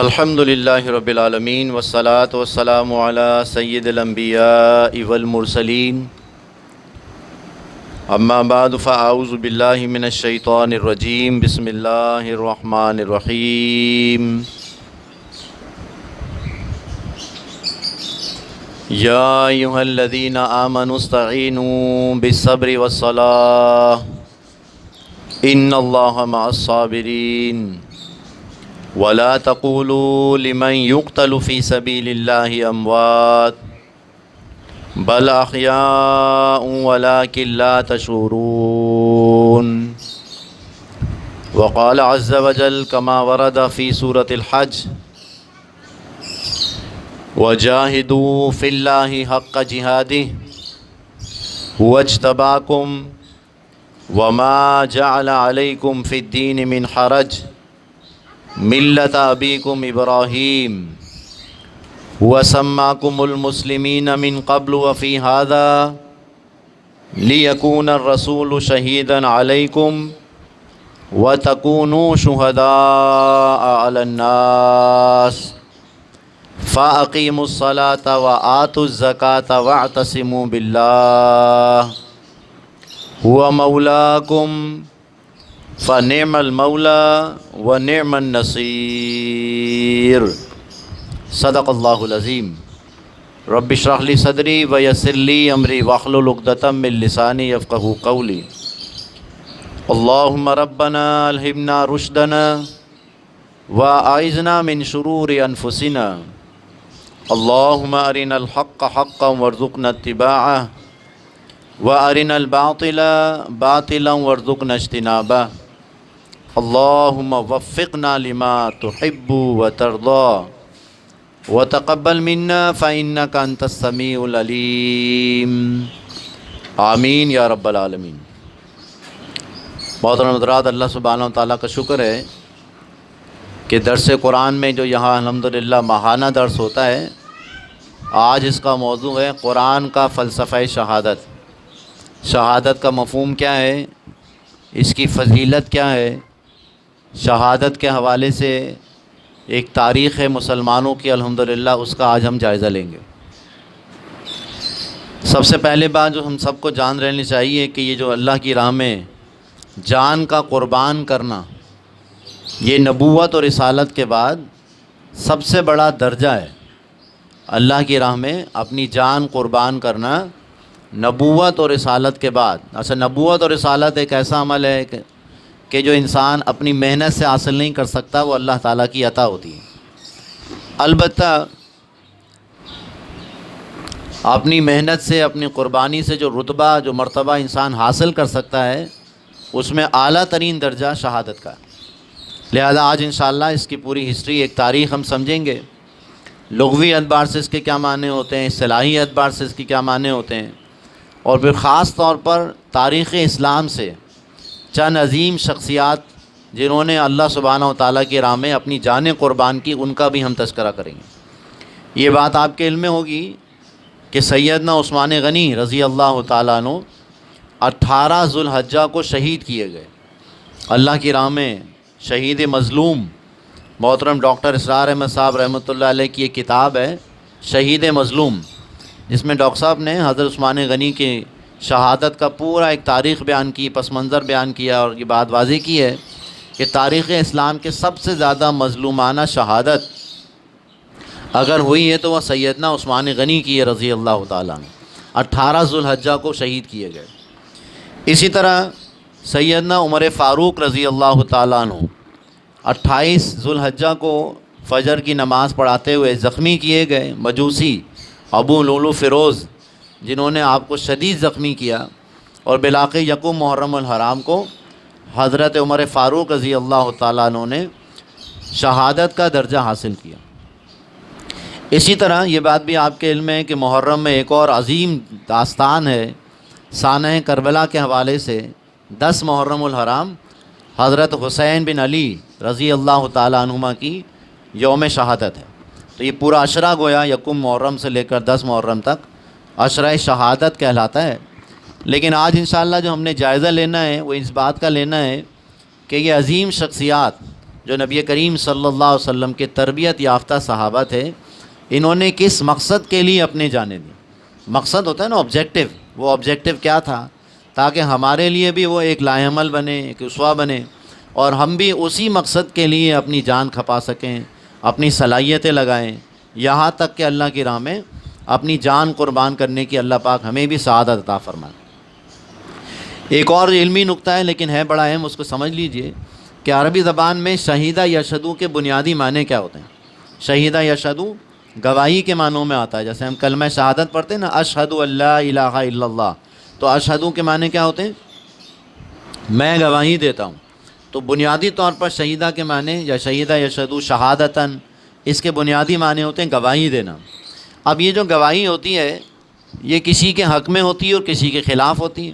الحمد للہ رب العالمین والصلاة والسلام علی سید الانبیاء والمرسلین اما بعد فاعوذ باللہ من الشیطان الرجیم بسم اللہ الرحمن الرحیم یا ایہا الذین آمنوا استعینوا بالصبر والصلاة ان اللہ مع الصابرین ولا تقولوا لمن يقتل في سبيل الله اموات بل احياء ولكن لا تشعرون وقال عز وجل كما ورد في سورة الحج وجاهدوا في الله حق جهاده هو اجتباكم وما جعل عليكم في الدين من حرج ملت ابیکم ابراہیم وسماکم المسلمین من قبل وفی ھذا لیکون الرسول شہیدا علیکم وتکونوا شہداء علی الناس فاقیموا الصلاة وآتوا الزکاة واعتصموا باللہ هو مولاکم فنعم المولا ونعم النصیر صدق اللہ العظیم رب اشرح لی صدری ویسر لی امری واحلل عقدۃ من لسانی یفقہوا قولی اللہم ربنا الہمنا رشدنا واعذنا من شرور انفسنا اللہم ارنا الحق حقا وارزقنا اتباعہ وارنا الباطل باطلا وارزقنا اجتنابہ اللہم وفقنا لما تحب وترضى وتقبل منا فإنك أنت السمیع العلیم آمین یا رب العالمین۔ محترم حضرات، اللہ سبحانہ وتعالیٰ کا شکر ہے کہ درس قرآن میں جو یہاں الحمدللہ ماہانہ درس ہوتا ہے، آج اس کا موضوع ہے قرآن کا فلسفہ شہادت۔ شہادت کا مفہوم کیا ہے، اس کی فضیلت کیا ہے، شہادت کے حوالے سے ایک تاریخ ہے مسلمانوں کی الحمدللہ، اس کا آج ہم جائزہ لیں گے۔ سب سے پہلے بات جو ہم سب کو جان لینی چاہیے کہ یہ جو اللہ کی راہ میں جان کا قربان کرنا، یہ نبوت اور رسالت کے بعد سب سے بڑا درجہ ہے۔ اللہ کی راہ میں اپنی جان قربان کرنا نبوت اور رسالت کے بعد۔ اچھا، نبوت اور رسالت ایک ایسا عمل ہے کہ جو انسان اپنی محنت سے حاصل نہیں کر سکتا، وہ اللہ تعالیٰ کی عطا ہوتی ہے۔ البتہ اپنی محنت سے، اپنی قربانی سے جو رتبہ، جو مرتبہ انسان حاصل کر سکتا ہے، اس میں اعلیٰ ترین درجہ شہادت کا ہے۔ لہذا آج انشاءاللہ اس کی پوری ہسٹری، ایک تاریخ ہم سمجھیں گے، لغوی اعتبار سے اس کے کیا معنی ہوتے ہیں، اصطلاحی اعتبار سے اس کے کیا معنی ہوتے ہیں، اور پھر خاص طور پر تاریخ اسلام سے چند عظیم شخصیات جنہوں نے اللہ سبحانہ وتعالیٰ کی راہ میں اپنی جانیں قربان کی، ان کا بھی ہم تذکرہ کریں گے۔ یہ بات آپ کے علم میں ہوگی کہ سیدنا عثمان غنی رضی اللہ تعالیٰ عنہ 18 ذوالحجہ کو شہید کیے گئے۔ اللہ کی راہ میں شہید مظلوم محترم ڈاکٹر اسرار احمد صاحب رحمۃ اللہ علیہ کی ایک کتاب ہے شہید مظلوم، جس میں ڈاکٹر صاحب نے حضرت عثمان غنی کی شہادت کا پورا ایک تاریخ بیان کی، پس منظر بیان کیا، اور یہ بات واضح کی ہے کہ تاریخ اسلام کے سب سے زیادہ مظلومانہ شہادت اگر ہوئی ہے تو وہ سیدنا عثمان غنی کی ہے رضی اللہ تعالیٰ عنہ۔ 18 ذوالحجہ کو شہید کیے گئے۔ اسی طرح سیدنا عمر فاروق رضی اللہ تعالیٰ عنہ 28 ذوالحجہ کو فجر کی نماز پڑھاتے ہوئے زخمی کیے گئے۔ مجوسی ابو لولو فیروز جنہوں نے آپ کو شدید زخمی کیا، اور بلاخر یکم محرم الحرام کو حضرت عمر فاروق رضی اللہ تعالیٰ عنہ نے شہادت کا درجہ حاصل کیا۔ اسی طرح یہ بات بھی آپ کے علم ہے کہ محرم میں ایک اور عظیم داستان ہے سانحہ کربلا کے حوالے سے۔ 10 محرم الحرام حضرت حسین بن علی رضی اللہ تعالیٰ عنہما کی یوم شہادت ہے۔ تو یہ پورا عشرہ گویا یکم محرم سے لے کر 10 محرم تک عشرہ شہادت کہلاتا ہے۔ لیکن آج انشاءاللہ جو ہم نے جائزہ لینا ہے وہ اس بات کا لینا ہے کہ یہ عظیم شخصیات جو نبی کریم صلی اللہ علیہ وسلم کے تربیت یافتہ صحابہ تھے، انہوں نے کس مقصد کے لیے اپنے جانیں دی؟ مقصد ہوتا ہے نا آبجیکٹو، وہ آبجیکٹو کیا تھا؟ تاکہ ہمارے لیے بھی وہ ایک لائحہ عمل بنے، ایک اسوہ بنے، اور ہم بھی اسی مقصد کے لیے اپنی جان کھپا سکیں، اپنی صلاحیتیں لگائیں، یہاں تک کہ اللہ کی راہ میں اپنی جان قربان کرنے کی اللہ پاک ہمیں بھی سعادت عطا فرمائے۔ ایک اور علمی نکتہ ہے لیکن ہے بڑا اہم، اس کو سمجھ لیجئے کہ عربی زبان میں شہیدہ یشہدو کے بنیادی معنی کیا ہوتے ہیں؟ شہیدہ یشہدو گواہی کے معنوں میں آتا ہے، جیسے ہم کلمہ شہادت پڑھتے ہیں نا، اشہد اللہ الہ الا اللہ، تو اشہدو کے معنی کیا ہوتے ہیں؟ میں گواہی دیتا ہوں۔ تو بنیادی طور پر شہیدہ کے معنی یا شہیدہ یشہدو شہادتاً، اس کے بنیادی معنی ہوتے ہیں گواہی دینا۔ اب یہ جو گواہی ہوتی ہے یہ کسی کے حق میں ہوتی ہے اور کسی کے خلاف ہوتی ہے۔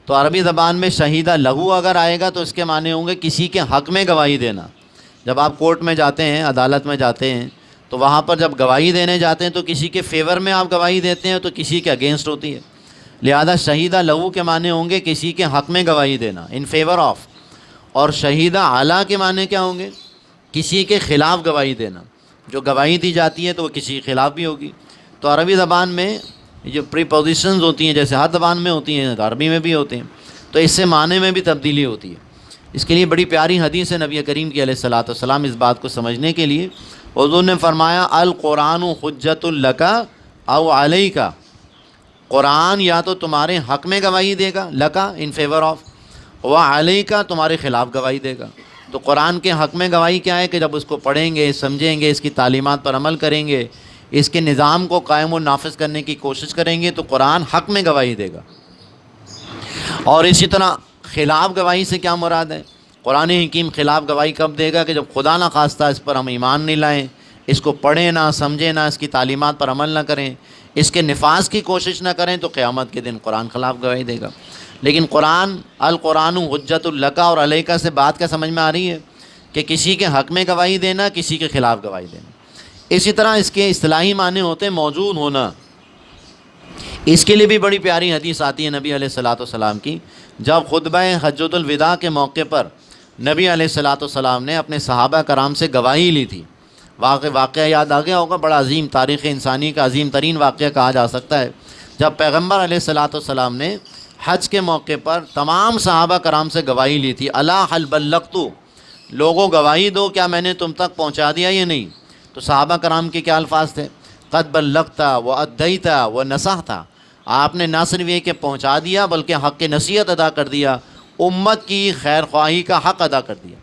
تو عربی زبان میں شہیدہ لغو اگر آئے گا تو اس کے معنی ہوں گے کسی کے حق میں گواہی دینا۔ جب آپ کورٹ میں جاتے ہیں، عدالت میں جاتے ہیں، تو وہاں پر جب گواہی دینے جاتے ہیں تو کسی کے فیور میں آپ گواہی دیتے ہیں تو کسی کے اگینسٹ ہوتی ہے، لہذا شہیدہ لغو کے معنی ہوں گے کسی کے حق میں گواہی دینا، ان فیور آف، اور شہیدہ اعلیٰ کے معنی کیا ہوں گے؟ کسی کے خلاف گواہی دینا، جو گواہی دی جاتی ہے تو وہ کسی کے خلاف بھی ہوگی۔ تو عربی زبان میں جو پریپوزیشنز ہوتی ہیں جیسے ہر زبان میں ہوتی ہیں، عربی میں بھی ہوتے ہیں، تو اس سے معنی میں بھی تبدیلی ہوتی ہے۔ اس کے لیے بڑی پیاری حدیث ہے نبی کریم کی علیہ الصلوۃ والسلام، اس بات کو سمجھنے کے لیے حضور نے فرمایا القرآن حجۃ لک او علیک، قرآن یا تو تمہارے حق میں گواہی دے گا، لکا ان فیور آف، و علیک تمہارے خلاف گواہی دے گا۔ تو قرآن کے حق میں گواہی کیا ہے کہ جب اس کو پڑھیں گے، سمجھیں گے، اس کی تعلیمات پر عمل کریں گے، اس کے نظام کو قائم و نافذ کرنے کی کوشش کریں گے تو قرآن حق میں گواہی دے گا۔ اور اسی طرح خلاف گواہی سے کیا مراد ہے؟ قرآن حکیم خلاف گواہی کب دے گا؟ کہ جب خدا نہ خواستہ اس پر ہم ایمان نہیں لائیں، اس کو پڑھیں نہ، سمجھیں نہ، اس کی تعلیمات پر عمل نہ کریں، اس کے نفاذ کی کوشش نہ کریں، تو قیامت کے دن قرآن خلاف گواہی دے گا۔ لیکن القرآن حجۃ لک اور علیک سے بات کیا سمجھ میں آ رہی ہے؟ کہ کسی کے حق میں گواہی دینا، کسی کے خلاف گواہی دینا۔ اسی طرح اس کے اصطلاحی معنی ہوتے ہیں موجود ہونا۔ اس کے لیے بھی بڑی پیاری حدیث آتی ہے نبی علیہ الصلوۃ والسلام کی، جب خطبہ حجۃ الوداع کے موقع پر نبی علیہ الصلوۃ والسلام نے اپنے صحابہ کرام سے گواہی لی تھی۔ واقعہ یاد آ گیا ہوگا، بڑا عظیم، تاریخ انسانی کا عظیم ترین واقعہ کہا جا سکتا ہے، جب پیغمبر علیہ الصلوۃ والسلام نے حج کے موقع پر تمام صحابہ کرام سے گواہی لی تھی، الا هل بلغت، لوگوں گواہی دو کیا میں نے تم تک پہنچا دیا یا نہیں؟ تو صحابہ کرام کے کیا الفاظ تھے؟ قد بلغت وادیت ونصحت، آپ نے نہ صرف یہ کہ پہنچا دیا بلکہ حق نصیحت ادا کر دیا، امت کی خیر خواہی کا حق ادا کر دیا۔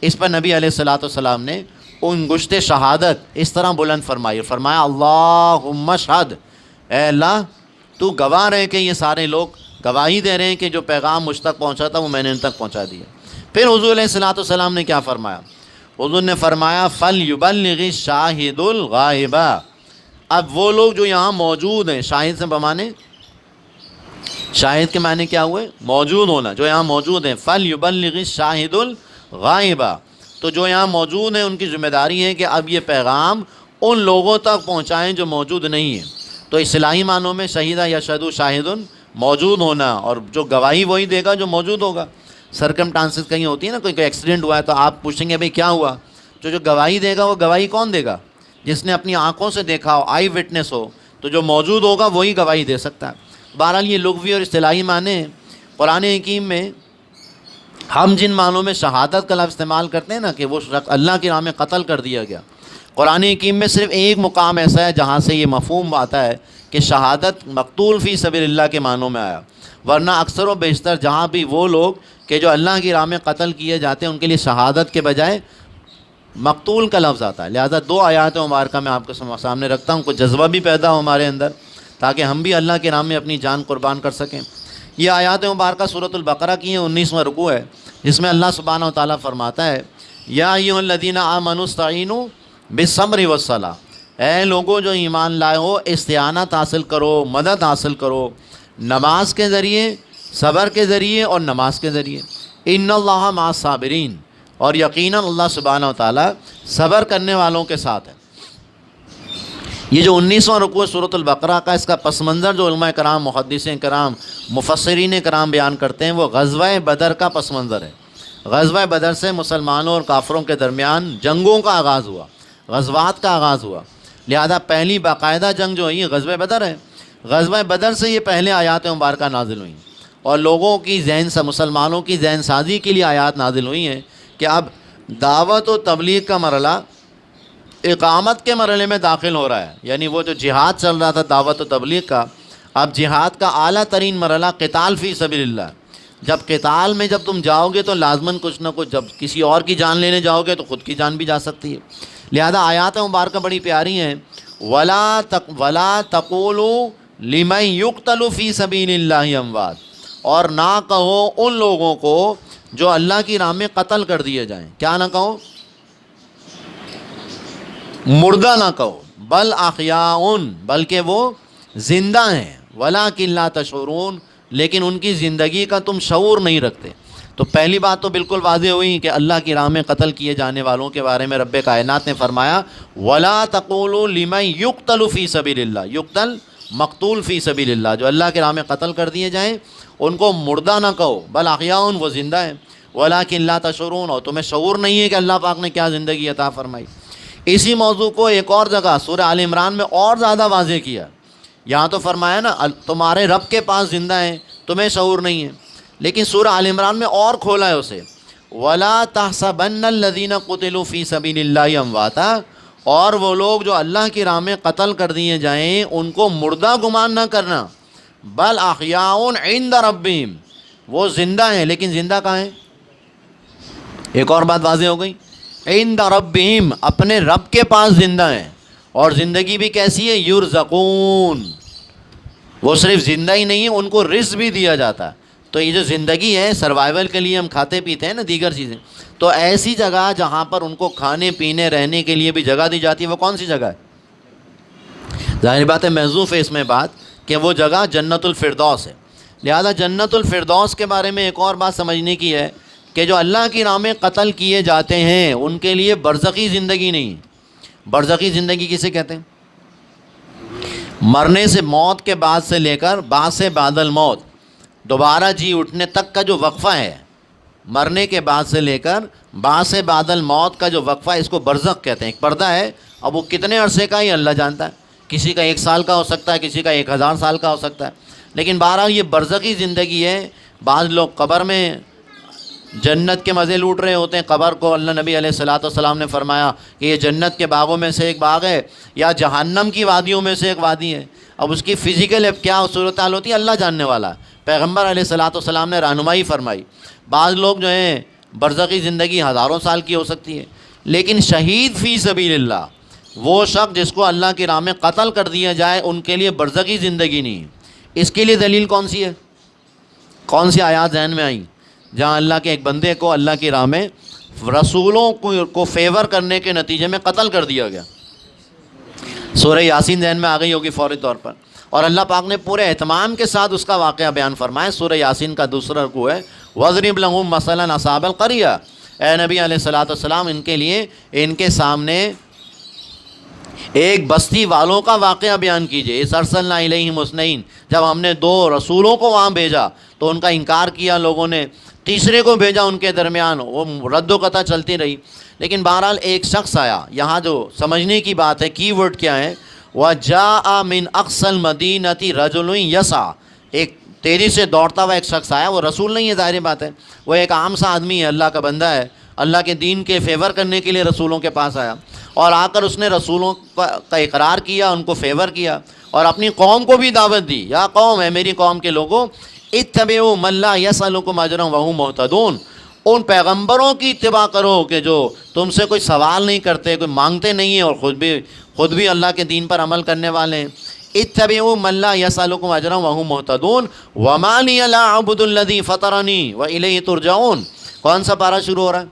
اس پر نبی علیہ الصلوۃ والسلام نے انگشت شہادت اس طرح بلند فرمائی، فرمایا اللہم اشہد، اے اللہ تو گواہ رہے کہ یہ سارے لوگ گواہی دے رہے ہیں کہ جو پیغام مجھ تک پہنچا تھا وہ میں نے ان تک پہنچا دیا۔ پھر حضور علیہ الصلوۃ والسلام نے کیا فرمایا؟ حضور نے فرمایا فَلْيُبَلِّغِ الشَّاهِدُ الْغَائِبَ، اب وہ لوگ جو یہاں موجود ہیں، شاہد سے بمانے، شاہد کے معنی کیا ہوئے؟ موجود ہونا، جو یہاں موجود ہیں، فَلْيُبَلِّغِ الشَّاهِدُ الْغَائِبَ، تو جو یہاں موجود ہیں ان کی ذمہ داری ہے کہ اب یہ پیغام ان لوگوں تک پہنچائیں جو موجود نہیں ہیں۔ تو اصطلاحی معنوں میں شہیدہ یشہد شاہد، موجود ہونا، اور جو گواہی وہی دے گا جو موجود ہوگا۔ سرکمٹانسز کہیں ہوتی ہیں نا، کوئی ایکسیڈنٹ ہوا ہے تو آپ پوچھیں گے بھئی کیا ہوا، جو گواہی دے گا وہ گواہی کون دے گا؟ جس نے اپنی آنکھوں سے دیکھا ہو، آئی وٹنس ہو، تو جو موجود ہوگا وہی گواہی دے سکتا ہے۔ بہرحال یہ لغوی اور اصطلاحی معنی ہیں۔ قرآن حکیم میں ہم جن معنوں میں شہادت کا لفظ استعمال کرتے ہیں نا کہ وہ شخص اللہ کی راہ میں قتل کر دیا گیا، قرآن حکیم میں صرف ایک مقام ایسا ہے جہاں سے یہ مفہوم آتا ہے کہ شہادت مقتول فی سبیل اللہ کے معنوں میں آیا، ورنہ اکثر و بیشتر جہاں بھی وہ لوگ کہ جو اللہ کی راہ میں قتل کیے جاتے ہیں ان کے لیے شہادت کے بجائے مقتول کا لفظ آتا ہے۔ لہذا دو آیات مبارکہ میں آپ کے سامنے رکھتا ہوں، کوئی جذبہ بھی پیدا ہو ہمارے اندر تاکہ ہم بھی اللہ کے راہ میں اپنی جان قربان کر سکیں۔ یہ آیات مبارکہ سورۃ البقرہ کی ہیں، 19واں رکوع ہے، جس میں اللہ سبحانہ و تعالیٰ فرماتا ہے یا ایھا الذین آمنوا استعینوا بالصبر والصلاۃ، اے لوگوں جو ایمان لائے ہو استعانت حاصل کرو، مدد حاصل کرو نماز کے ذریعے، صبر کے ذریعے اور نماز کے ذریعے۔ ان اللہ مع الصابرین، اور یقیناً اللہ سبحانہ و تعالیٰ صبر کرنے والوں کے ساتھ ہے۔ یہ جو 19واں رکوع سورۃ البقرہ کا، اس کا پس منظر جو علماء کرام، محدثین کرام، مفسرین کرام بیان کرتے ہیں وہ غزوہ بدر کا پس منظر ہے۔ غزوہ بدر سے مسلمانوں اور کافروں کے درمیان جنگوں کا آغاز ہوا، غزوات کا آغاز ہوا، لہذا پہلی باقاعدہ جنگ جو ہوئی غزوہ بدر ہے۔ غزوہ بدر سے یہ پہلے آیات مبارکہ نازل ہوئیں اور لوگوں کی مسلمانوں کی ذہن سازی کے لیے آیات نازل ہوئی ہیں کہ اب دعوت و تبلیغ کا مرحلہ اقامت کے مرحلے میں داخل ہو رہا ہے، یعنی وہ جو جہاد چل رہا تھا دعوت و تبلیغ کا، اب جہاد کا اعلیٰ ترین مرحلہ قتال فی سبیل اللہ۔ جب قتال میں جب تم جاؤ گے تو لازماً کچھ نہ کچھ، جب کسی اور کی جان لینے جاؤ گے تو خود کی جان بھی جا سکتی ہے، لہذا آیات مبارکہ بڑی پیاری ہیں۔ وَلَا تَقُولُوا لِمَن يُقْتَلُ فِي سَبِيلِ اللَّهِ اموات، اور نہ کہو ان لوگوں کو جو اللہ کی راہ میں قتل کر دیے جائیں، کیا نہ کہو؟ مردہ نہ کہو، بل احیاء، بلکہ وہ زندہ ہیں، وَلَٰكِن لَا تَشْعُرُونَ، لیکن ان کی زندگی کا تم شعور نہیں رکھتے۔ تو پہلی بات تو بالکل واضح ہوئی کہ اللہ کی راہ میں قتل کیے جانے والوں کے بارے میں رب کائنات نے فرمایا وَلَا تَقُولُوا لِمَن يُقْتَلُ فِي سَبِيلِ اللَّهِ، یقتل مقتول فی سبیل اللہ، جو اللہ کے راہ میں قتل کر دیے جائیں ان کو مردہ نہ کہو، بل احیاء، وہ زندہ ہیں، وَلَٰكِن لَا تَشْعُرُونَ، اور تمہیں شعور نہیں ہے کہ اللہ پاک نے کیا زندگی عطا فرمائی۔ اسی موضوع کو ایک اور جگہ سورہ آل عمران میں اور زیادہ واضح کیا، یہاں تو فرمایا نا تمہارے رب کے پاس زندہ ہیں، تمہیں شعور نہیں ہے، لیکن سورہ آل عمران میں اور کھولا ہے اسے، وَلَا تَحْسَبَنَّ الَّذِينَ قُتِلُوا فِي سَبِيلِ اللَّهِ امْوَاتًا، اور وہ لوگ جو اللہ کی راہ میں قتل کر دیے جائیں ان کو مردہ گمان نہ کرنا، بل احیاء عند ربہم، وہ زندہ ہیں، لیکن زندہ کہاں ہیں؟ ایک اور بات واضح ہو گئی، عند ربہم، اپنے رب کے پاس زندہ ہیں، اور زندگی بھی کیسی ہے؟ یرزقون، وہ صرف زندہ ہی نہیں ہے، ان کو رزق بھی دیا جاتا ہے۔ تو یہ جو زندگی ہے سروائیول کے لیے ہم کھاتے پیتے ہیں نا دیگر چیزیں، تو ایسی جگہ جہاں پر ان کو کھانے پینے رہنے کے لیے بھی جگہ دی جاتی ہے، وہ کون سی جگہ ہے؟ ظاہر بات ہے محذوف ہے اس میں بات کہ وہ جگہ جنت الفردوس ہے، لہذا جنت الفردوس کے بارے میں ایک اور بات سمجھنے کی ہے کہ جو اللہ کی راہ میں قتل کیے جاتے ہیں ان کے لیے برزخی زندگی نہیں ہے۔ برزخی زندگی کسے کہتے ہیں؟ مرنے سے، موت کے بعد سے لے کر بعد سے بعد الموت، دوبارہ جی اٹھنے تک کا جو وقفہ ہے، مرنے کے بعد سے لے کر بعد سے بعد الموت کا جو وقفہ ہے، اس کو برزخ کہتے ہیں۔ ایک پردہ ہے، اب وہ کتنے عرصے کا ہی اللہ جانتا ہے، کسی کا 1 سال کا ہو سکتا ہے، کسی کا 1000 سال کا ہو سکتا ہے، لیکن بہرحال یہ برزخی زندگی ہے۔ بعض لوگ قبر میں جنت کے مزے لوٹ رہے ہوتے ہیں، قبر کو اللہ نبی علیہ الصلاۃ والسلام نے فرمایا کہ یہ جنت کے باغوں میں سے ایک باغ ہے یا جہنم کی وادیوں میں سے ایک وادی ہے۔ اب اس کی فزیکل کیا صورتحال ہوتی ہے اللہ جاننے والا ہے، پیغمبر علیہ الصلاۃ والسلام نے رہنمائی فرمائی۔ بعض لوگ جو ہیں برزخی زندگی ہزاروں سال کی ہو سکتی ہے، لیکن شہید فی سبیل اللہ، وہ شخص جس کو اللہ کی راہ میں قتل کر دیا جائے، ان کے لیے برزخی زندگی نہیں ہے۔ اس کے لیے دلیل کون سی ہے؟ کون سی آیات ذہن میں آئیں جہاں اللہ کے ایک بندے کو اللہ کی راہ میں رسولوں کو فیور کرنے کے نتیجے میں قتل کر دیا گیا؟ سورہ یاسین ذہن میں آ گئی ہوگی فوری طور پر، اور اللہ پاک نے پورے اہتمام کے ساتھ اس کا واقعہ بیان فرمایا۔ سورہ یاسین کا دوسرا رکوع ہے وَاضْرِبْ لَهُم مَثَلًا أَصْحَابَ الْقَرْيَةِ، اے نبی علیہ الصلاۃ والسلام ان کے لیے، ان کے سامنے ایک بستی والوں کا واقعہ بیان کیجئے۔ اِذْ أَرْسَلْنَا إِلَيْهِمُ اثْنَيْنِ، جب ہم نے 2 رسولوں کو وہاں بھیجا تو ان کا انکار کیا لوگوں نے، تیسرے کو بھیجا ان کے درمیان، وہ رد و قطع چلتی رہی، لیکن بہرحال ایک شخص آیا۔ یہاں جو سمجھنے کی بات ہے، کی ورڈ کیا ہے؟ وَجَاءَ مِنْ أَقْصَى الْمَدِينَةِ رَجُلٌ يَسْعَىٰ، ایک تیزی سے دوڑتا ہوا ایک شخص آیا، وہ رسول نہیں ہے، ظاہر بات ہے، وہ ایک عام سا آدمی ہے، اللہ کا بندہ ہے، اللہ کے دین کے فیور کرنے کے لیے رسولوں کے پاس آیا، اور آ کر اس نے رسولوں کا اقرار کیا، ان کو فیور کیا، اور اپنی قوم کو بھی دعوت دی، یا قوم، ہے میری قوم کے لوگوں، اتبعوا من لا یسألکم اجرا وهم مہتدون، ان پیغمبروں کی اتباع کرو کہ جو تم سے کوئی سوال نہیں کرتے، کوئی مانگتے نہیں ہیں، اور خود بھی اللہ کے دین پر عمل کرنے والے ہیں۔ اتبعوا من لا یسألکم اجرا وهم مہتدون وما لی لا اعبد الذی فطرنی والیہ ترجعون۔ کون سا پارہ شروع ہو رہا ہے؟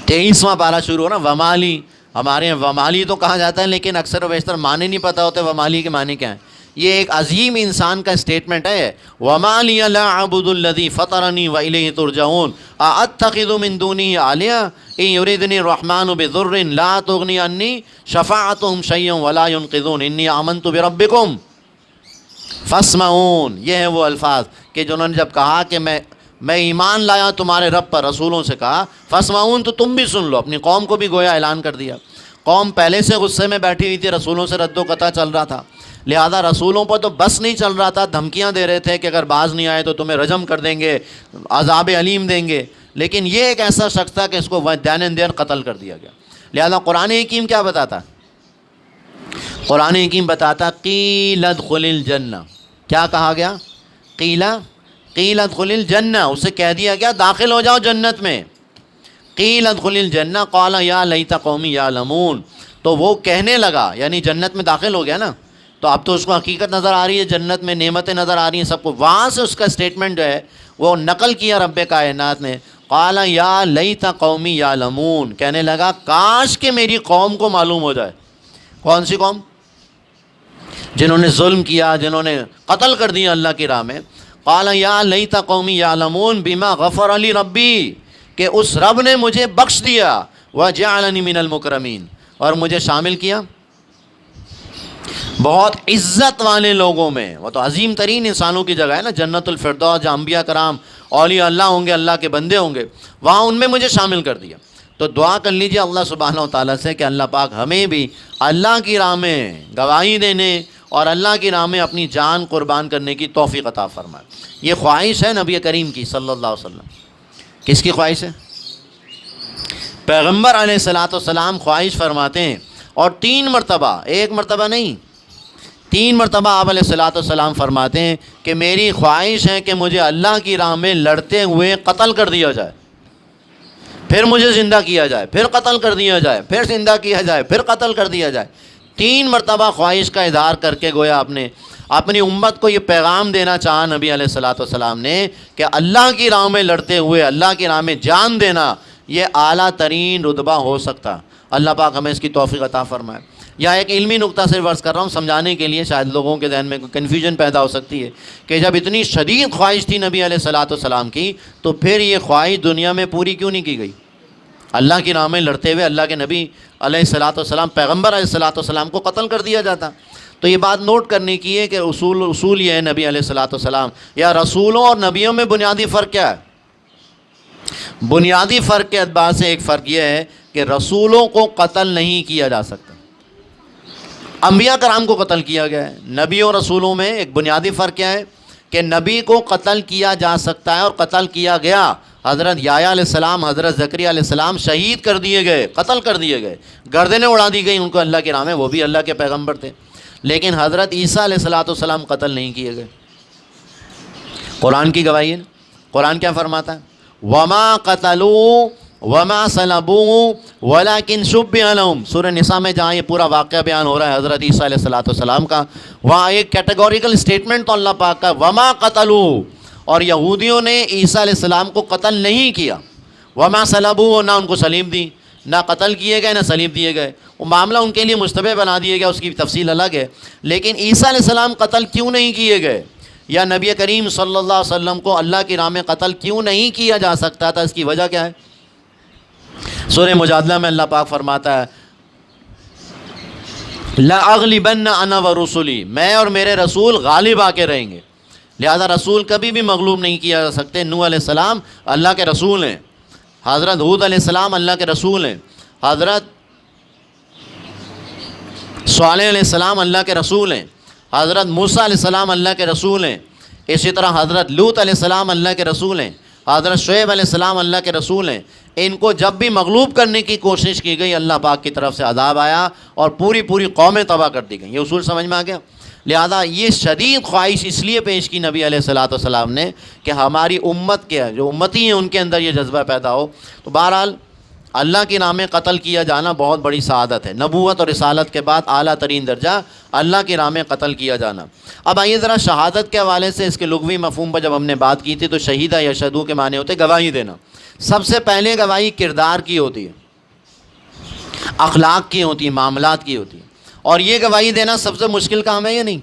23واں پارہ شروع ہو رہا ہے، ومالی، ہمارے یہاں ومالی تو کہا جاتا ہے، لیکن اکثر و بیشتر معنی نہیں پتہ ہوتے ومالی کے معنی کیا ہیں۔ یہ ایک عظیم انسان کا اسٹیٹمنٹ ہے، وَمَا لِيَ لَا أَعْبُدُ الَّذِي فَطَرَنِي وَإِلَيْهِ تُرْجَعُونَ أَأَتَّخِذُ مِن دُونِهِ آلِهَةً إِن يُرِدْنِي الرَّحْمَنُ بِضُرٍّ لَا تُغْنِ عَنِّي شَفَاعَتُهُمْ شَيْئًا وَلَا يُنقِذُونِ إِنِّي آمَنتُ بِرَبِّكُمْ فَاسْمَعُونِ۔ یہ ہیں وہ الفاظ کہ جنہوں نے جب کہا کہ میں میں ایمان لایا تمہارے رب پر، رسولوں سے کہا، فاسمعون تو تم بھی سن لو، اپنی قوم کو بھی گویا اعلان کر دیا۔ قوم پہلے سے غصے میں بیٹھی ہوئی تھی، رسولوں سے رد و قطع چل رہا تھا، لہذا رسولوں پر تو بس نہیں چل رہا تھا، دھمکیاں دے رہے تھے کہ اگر باز نہیں آئے تو تمہیں رجم کر دیں گے، عذاب علیم دیں گے، لیکن یہ ایک ایسا شخص تھا کہ اس کو دین دیر قتل کر دیا گیا۔ لہذا قرآن حکیم کیا بتاتا؟ قرآن حکیم بتاتا قیل ادخل الجنہ، کیا کہا گیا؟ قیل ادخل الجنہ، اسے کہہ دیا گیا داخل ہو جاؤ جنت میں۔ قیل ادخل الجنہ قال یا لیت قومی یعلمون، تو وہ کہنے لگا، یعنی جنت میں داخل ہو گیا نا، تو اب تو اس کو حقیقت نظر آ رہی ہے، جنت میں نعمتیں نظر آ رہی ہیں سب کو، وہاں سے اس کا اسٹیٹمنٹ جو ہے وہ نقل کیا رب کائنات نے، قال یا لیت قومی یعلمون، کہنے لگا کاش کہ میری قوم کو معلوم ہو جائے۔ کون سی قوم؟ جنہوں نے ظلم کیا، جنہوں نے قتل کر دیا اللہ کی راہ میں۔ قال یا لیت قومی یعلمون بما غفر لی ربی، کہ اس رب نے مجھے بخش دیا، وجعلنی من المکرمین، اور مجھے شامل کیا بہت عزت والے لوگوں میں۔ وہ تو عظیم ترین انسانوں کی جگہ ہے نا، جنت الفردوس، جہاں انبیاء کرام اولیاء اللہ ہوں گے، اللہ کے بندے ہوں گے، وہاں ان میں مجھے شامل کر دیا۔ تو دعا کر لیجیے اللہ سبحانہ و تعالیٰ سے کہ اللہ پاک ہمیں بھی اللہ کی راہ میں گواہی دینے اور اللہ کی راہ میں اپنی جان قربان کرنے کی توفیق عطا فرمائے۔ یہ خواہش ہے نبی کریم کی صلی اللہ علیہ وسلم۔ کس کی خواہش ہے؟ پیغمبر علیہ الصلاۃ والسلام خواہش فرماتے ہیں، اور 3 مرتبہ، ایک مرتبہ نہیں، 3 مرتبہ آپ علیہ الصلاۃ والسلام فرماتے ہیں کہ میری خواہش ہے کہ مجھے اللہ کی راہ میں لڑتے ہوئے قتل کر دیا جائے، پھر مجھے زندہ کیا جائے، پھر قتل کر دیا جائے، پھر زندہ کیا جائے، پھر قتل کر دیا جائے۔ 3 مرتبہ خواہش کا اظہار کر کے گویا آپ نے اپنی امت کو یہ پیغام دینا چاہا نبی علیہ الصلاۃ والسلام نے کہ اللہ کی راہ میں لڑتے ہوئے، اللہ کی راہ میں جان دینا، یہ اعلیٰ ترین رتبہ ہو سکتا۔ اللہ پاک ہمیں اس کی توفیق عطا فرمائے۔ یا ایک علمی نقطہ صرف عرض کر رہا ہوں سمجھانے کے لیے، شاید لوگوں کے ذہن میں کنفیوژن پیدا ہو سکتی ہے کہ جب اتنی شدید خواہش تھی نبی علیہ الصلاۃ والسلام کی، تو پھر یہ خواہش دنیا میں پوری کیوں نہیں کی گئی؟ اللہ کی راہ میں لڑتے ہوئے اللہ کے نبی علیہ الصلاۃ والسلام، پیغمبر علیہ الصلاۃ والسلام کو قتل کر دیا جاتا۔ تو یہ بات نوٹ کرنے کی ہے کہ اصول یہ ہے نبی علیہ الصلاۃ والسلام، یا رسولوں اور نبیوں میں بنیادی فرق کیا ہے؟ بنیادی فرق کے اعتبار سے ایک فرق یہ ہے کہ رسولوں کو قتل نہیں کیا جا سکتا، انبیاء کرام کو قتل کیا گیا ہے۔ نبیوں اور رسولوں میں ایک بنیادی فرق کیا ہے کہ نبی کو قتل کیا جا سکتا ہے اور قتل کیا گیا۔ حضرت یحییٰ علیہ السلام، حضرت زکریا علیہ السلام شہید کر دیے گئے، قتل کر دیے گئے، گردنیں اڑا دی گئی ان کو اللہ کے راہ میں، وہ بھی اللہ کے پیغمبر تھے۔ لیکن حضرت عیسیٰ علیہ السلام قتل نہیں کیے گئے۔ قرآن کی گواہی ہے، قرآن کیا فرماتا ہے؟ وما قتلوا وما صلبوا ولكن شبه لهم، سورہ نساء میں جہاں یہ پورا واقعہ بیان ہو رہا ہے حضرت عیسیٰ علیہ السلام کا، وہاں ایک کیٹیگوریکل اسٹیٹمنٹ تو اللہ پاک کا، وما قتلوا، اور یہودیوں نے عیسیٰ علیہ السلام کو قتل نہیں کیا، وما صلبوا، نہ ان کو صلیب دی، نہ قتل کیے گئے، نہ صلیب دیے گئے، وہ معاملہ ان کے لیے مشتبہ بنا دیا گیا، اس کی تفصیل الگ ہے۔ لیکن عیسیٰ علیہ السلام قتل کیوں نہیں کیے گئے، یا نبی کریم صلی اللہ علیہ وسلم کو اللہ کی راہ میں قتل کیوں نہیں کیا جا سکتا تھا، اس کی وجہ کیا ہے؟ سورہ مجادلہ میں اللہ پاک فرماتا ہے لَأَغْلِبَنَّ أَنَا وَرُسُلِي، میں اور میرے رسول غالب آ کے رہیں گے۔ لہذا رسول کبھی بھی مغلوب نہیں کیا جا سکتے۔ نوح علیہ السلام اللہ کے رسول ہیں، حضرت ہود علیہ السلام اللہ کے رسول ہیں، حضرت صالح علیہ السلام اللہ کے رسول ہیں، حضرت موسیٰ علیہ السلام اللہ کے رسول ہیں، اسی طرح حضرت لوط علیہ السلام اللہ کے رسول ہیں، حضرت شعیب علیہ السلام اللہ کے رسول ہیں۔ ان کو جب بھی مغلوب کرنے کی کوشش کی گئی، اللہ پاک کی طرف سے عذاب آیا اور پوری قومیں تباہ کر دی گئیں۔ یہ اصول سمجھ میں آ گیا؟ لہذا یہ شدید خواہش اس لیے پیش کی نبی علیہ الصلاۃ والسلام نے کہ ہماری امت کے جو امتی ہیں ان کے اندر یہ جذبہ پیدا ہو۔ تو بہرحال اللہ کی راہ میں قتل کیا جانا بہت بڑی سعادت ہے، نبوت اور رسالت کے بعد اعلیٰ ترین درجہ اللہ کی راہ میں قتل کیا جانا۔ اب آئیے ذرا شہادت کے حوالے سے اس کے لغوی مفہوم پر جب ہم نے بات کی تھی تو شہیدہ یشہدو کے معنی ہوتے گواہی دینا۔ سب سے پہلے گواہی کردار کی ہوتی ہے، اخلاق کی ہوتی ہے، معاملات کی ہوتی ہے، اور یہ گواہی دینا سب سے مشکل کام ہے یا نہیں؟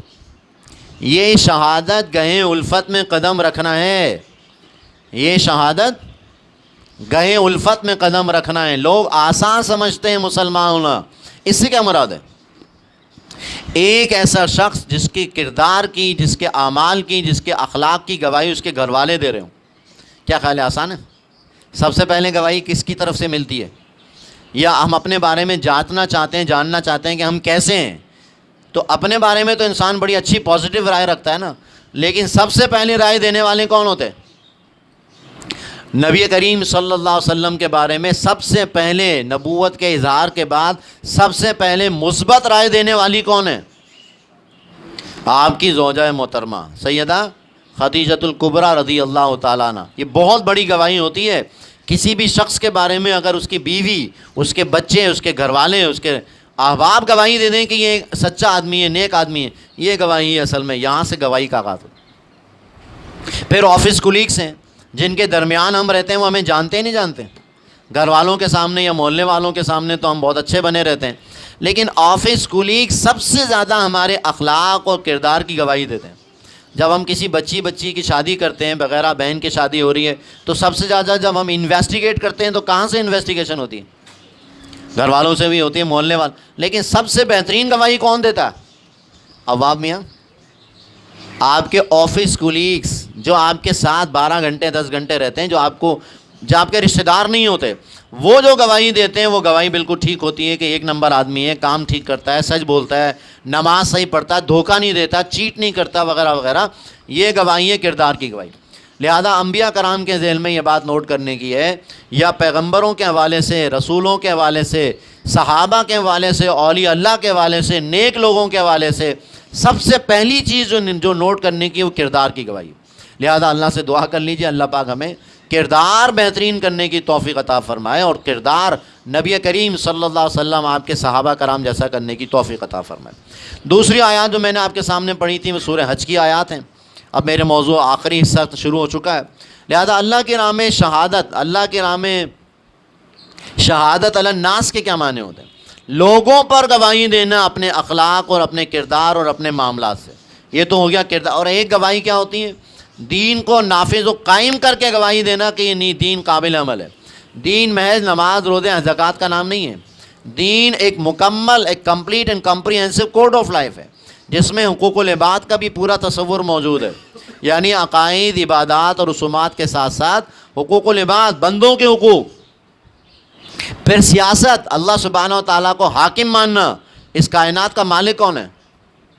یہ شہادت گہے الفت میں قدم رکھنا ہے، یہ شہادت گہے الفت میں قدم رکھنا ہے۔ لوگ آسان سمجھتے ہیں مسلمان ہونا، اس سے کیا مراد ہے؟ ایک ایسا شخص جس کی کردار کی، جس کے اعمال کی، جس کے اخلاق کی گواہی اس کے گھر والے دے رہے ہوں، کیا خیال ہے آسان ہے؟ سب سے پہلے گواہی کس کی طرف سے ملتی ہے؟ یا ہم اپنے بارے میں جاننا چاہتے ہیں کہ ہم کیسے ہیں، تو اپنے بارے میں تو انسان بڑی اچھی پازیٹیو رائے رکھتا ہے نا، لیکن سب سے پہلے رائے دینے والے کون ہوتے ہیں؟ نبی کریم صلی اللہ علیہ وسلم کے بارے میں سب سے پہلے نبوت کے اظہار کے بعد سب سے پہلے مثبت رائے دینے والی کون ہے؟ آپ کی زوجہ محترمہ سیدہ خدیجۃ الکبریٰ رضی اللہ تعالیٰ عنہ۔ یہ بہت بڑی گواہی ہوتی ہے کسی بھی شخص کے بارے میں، اگر اس کی بیوی، اس کے بچے، اس کے گھر والے، اس کے احباب گواہی دے دیں کہ یہ سچا آدمی ہے، نیک آدمی ہے، یہ گواہی ہے اصل میں، یہاں سے گواہی کا آغاز ہوتا ہے۔ پھر آفس کولیگس ہیں جن کے درمیان ہم رہتے ہیں، وہ ہمیں جانتے ہی نہیں جانتے، گھر والوں کے سامنے یا محلے والوں کے سامنے تو ہم بہت اچھے بنے رہتے ہیں، لیکن آفس کولیگ سب سے زیادہ ہمارے اخلاق اور کردار کی گواہی دیتے ہیں۔ جب ہم کسی بچی کی شادی کرتے ہیں وغیرہ، بہن کی شادی ہو رہی ہے، تو سب سے زیادہ جب ہم انویسٹیگیٹ کرتے ہیں تو کہاں سے انویسٹیگیشن ہوتی ہے؟ گھر والوں سے بھی ہوتی ہے، محلے والے، لیکن سب سے بہترین گواہی کون دیتا ہے؟ عوام میاں، آپ کے آفس کولیگس جو آپ کے ساتھ 12 گھنٹے 10 گھنٹے رہتے ہیں، جو آپ کے رشتہ دار نہیں ہوتے، وہ جو گواہی دیتے ہیں وہ گواہی بالکل ٹھیک ہوتی ہے کہ ایک نمبر آدمی ہے، کام ٹھیک کرتا ہے، سچ بولتا ہے، نماز صحیح پڑھتا ہے، دھوکہ نہیں دیتا، چیٹ نہیں کرتا، وغیرہ وغیرہ۔ یہ گواہی ہے کردار کی گواہی۔ لہذا انبیاء کرام کے ذہن میں یہ بات نوٹ کرنے کی ہے، یا پیغمبروں کے حوالے سے، رسولوں کے حوالے سے، صحابہ کے حوالے سے، اولیاء اللہ کے حوالے سے، نیک لوگوں کے حوالے سے سب سے پہلی چیز جو نوٹ کرنے کی وہ کردار کی گواہی۔ لہذا اللہ سے دعا کر لیجئے اللہ پاک ہمیں کردار بہترین کرنے کی توفیق عطا فرمائے، اور کردار نبی کریم صلی اللہ علیہ وسلم آپ کے صحابہ کرام جیسا کرنے کی توفیق عطا فرمائے۔ دوسری آیات جو میں نے آپ کے سامنے پڑھی تھی وہ سورہ حج کی آیات ہیں۔ اب میرے موضوع آخری حصہ شروع ہو چکا ہے، لہذا اللہ کی راہ میں شہادت، اللہ کی راہ میں شہادت علی الناس کے کیا معنی ہوتے ہیں؟ لوگوں پر گواہی دینا اپنے اخلاق اور اپنے کردار اور اپنے معاملات سے، یہ تو ہو گیا کردار۔ اور ایک گواہی کیا ہوتی ہے؟ دین کو نافذ و قائم کر کے گواہی دینا کہ یہ نہیں دین قابل عمل ہے۔ دین محض نماز روزے زکوٰۃ کا نام نہیں ہے، دین ایک مکمل، ایک complete and comprehensive code of life ہے، جس میں حقوق العباد کا بھی پورا تصور موجود ہے، یعنی عقائد، عبادات اور رسومات کے ساتھ ساتھ حقوق العباد، بندوں کے حقوق۔ پھر سیاست، اللہ سبحانہ و تعالیٰ کو حاکم ماننا۔ اس کائنات کا مالک کون ہے؟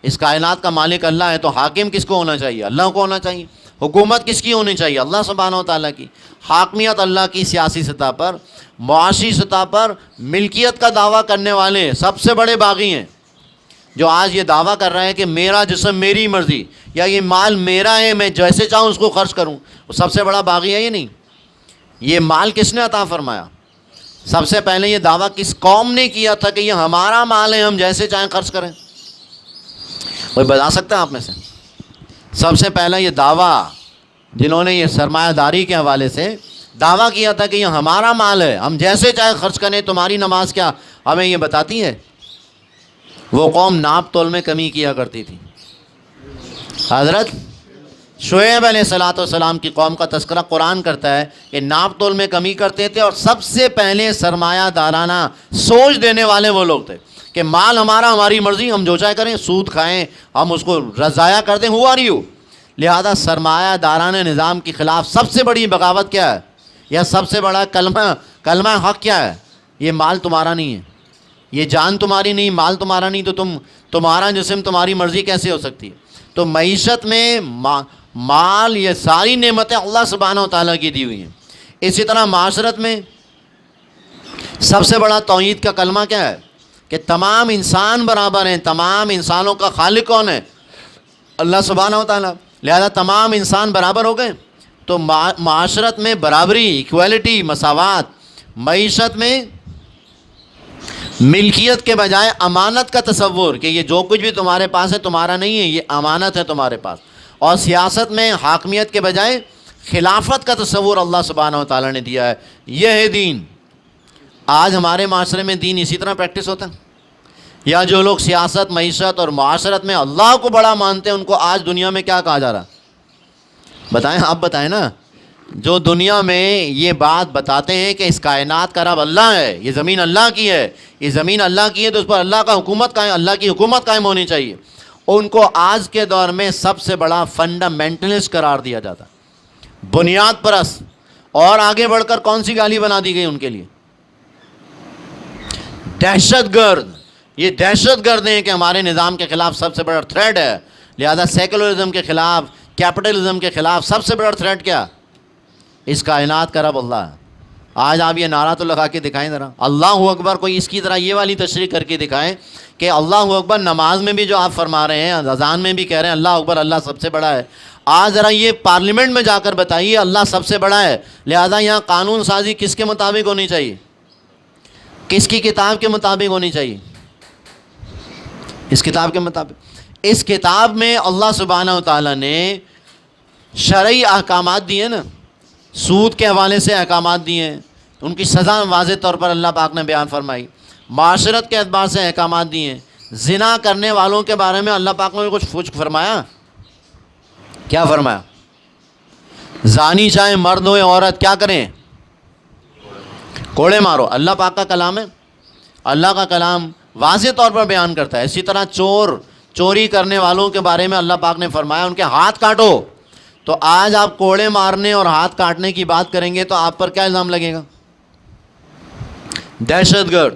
اس کائنات کا مالک اللہ ہے، تو حاکم کس کو ہونا چاہیے؟ اللہ کو ہونا چاہیے۔ حکومت کس کی ہونی چاہیے؟ اللہ سبحانہ و تعالیٰ کی۔ حاکمیت اللہ کی سیاسی سطح پر، معاشی سطح پر۔ ملکیت کا دعویٰ کرنے والے سب سے بڑے باغی ہیں، جو آج یہ دعویٰ کر رہے ہیں کہ میرا جسم میری مرضی، یا یہ مال میرا ہے، میں جیسے چاہوں اس کو خرچ کروں، وہ سب سے بڑا باغی ہے۔ یہ نہیں، یہ مال کس نے عطا فرمایا؟ سب سے پہلے یہ دعویٰ کس قوم نے کیا تھا کہ یہ ہمارا مال ہے، ہم جیسے چاہیں خرچ کریں؟ کوئی بتا سکتا ہے آپ میں سے؟ سب سے پہلا یہ دعویٰ جنہوں نے یہ سرمایہ داری کے حوالے سے دعویٰ کیا تھا کہ یہ ہمارا مال ہے، ہم جیسے چاہے خرچ کریں، تمہاری نماز کیا ہمیں یہ بتاتی ہے؟ وہ قوم ناپ تول میں کمی کیا کرتی تھی۔ حضرت شعیب علیہ الصلوۃ والسلام کی قوم کا تذکرہ قرآن کرتا ہے کہ ناپ تول میں کمی کرتے تھے، اور سب سے پہلے سرمایہ دارانہ سوچ دینے والے وہ لوگ تھے کہ مال ہمارا، ہماری مرضی، ہم جو چاہے کریں، سود کھائیں، ہم اس کو ضائع کر دیں، ہو آر یو۔ لہذا سرمایہ دارانہ نظام کے خلاف سب سے بڑی بغاوت کیا ہے، یا سب سے بڑا کلمہ حق کیا ہے؟ یہ مال تمہارا نہیں ہے، یہ جان تمہاری نہیں، مال تمہارا نہیں، تو تمہارا جسم تمہاری مرضی کیسے ہو سکتی ہے؟ تو معیشت میں مال، یہ ساری نعمتیں اللہ سبحانہ و تعالیٰ کی دی ہوئی ہیں۔ اسی طرح معاشرت میں سب سے بڑا توحید کا کلمہ کیا ہے؟ کہ تمام انسان برابر ہیں۔ تمام انسانوں کا خالق کون ہے؟ اللہ سبحانہ و تعالیٰ۔ لہذا تمام انسان برابر ہو گئے، تو معاشرت میں برابری، ایکویلٹی، مساوات۔ معیشت میں ملکیت کے بجائے امانت کا تصور کہ یہ جو کچھ بھی تمہارے پاس ہے تمہارا نہیں ہے، یہ امانت ہے تمہارے پاس۔ اور سیاست میں حاکمیت کے بجائے خلافت کا تصور اللہ سبحانہ و تعالیٰ نے دیا ہے۔ یہ ہے دین۔ آج ہمارے معاشرے میں دین اسی طرح پریکٹس ہوتا ہے، یا جو لوگ سیاست، معیشت اور معاشرت میں اللہ کو بڑا مانتے ہیں، ان کو آج دنیا میں کیا کہا جا رہا؟ بتائیں، آپ بتائیں نا۔ جو دنیا میں یہ بات بتاتے ہیں کہ اس کائنات کا رب اللہ ہے، یہ زمین اللہ کی ہے، یہ زمین اللہ کی ہے، تو اس پر اللہ کا حکومت قائم، اللہ کی حکومت قائم ہونی چاہیے، ان کو آج کے دور میں سب سے بڑا فنڈامنٹلسٹ قرار دیا جاتا، بنیاد پرست۔ اور آگے بڑھ کر کون سی گالی بنا دی گئی ان کے لیے؟ دہشت گرد. یہ دہشت گرد ہیں کہ ہمارے نظام کے خلاف سب سے بڑا تھریٹ ہے. لہذا سیکولرزم کے خلاف، کیپٹلزم کے خلاف سب سے بڑا تھریٹ کیا؟ اس کائنات کا رب اللہ ہے. آج آپ یہ نعرہ تو لگا کے دکھائیں ذرا، اللہ اکبر. کوئی اس کی طرح یہ والی تشریح کر کے دکھائیں کہ اللہ اکبر نماز میں بھی جو آپ فرما رہے ہیں، اذان میں بھی کہہ رہے ہیں اللہ اکبر، اللہ سب سے بڑا ہے. آج ذرا یہ پارلیمنٹ میں جا کر بتائیے اللہ سب سے بڑا ہے. لہذا یہاں قانون سازی کس کے مطابق ہونی چاہیے؟ کس کی کتاب کے مطابق ہونی چاہیے؟ اس کتاب کے مطابق. اس کتاب میں اللہ سبحانہ و تعالیٰ نے شرعی احکامات دیے نا، سود کے حوالے سے احکامات دیے ہیں، ان کی سزا واضح طور پر اللہ پاک نے بیان فرمائی. معاشرت کے اعتبار سے احکامات دیے ہیں. زنا کرنے والوں کے بارے میں اللہ پاک نے کچھ فرمایا؟ کیا فرمایا؟ زانی چاہے مرد ہو یا عورت کیا کریں؟ کوڑے مارو. اللہ پاک کا کلام ہے، اللہ کا کلام واضح طور پر بیان کرتا ہے. اسی طرح چوری کرنے والوں کے بارے میں اللہ پاک نے فرمایا ان کے ہاتھ کاٹو. تو آج آپ کوڑے مارنے اور ہاتھ کاٹنے کی بات کریں گے تو آپ پر کیا الزام لگے گا؟ دہشت گرد.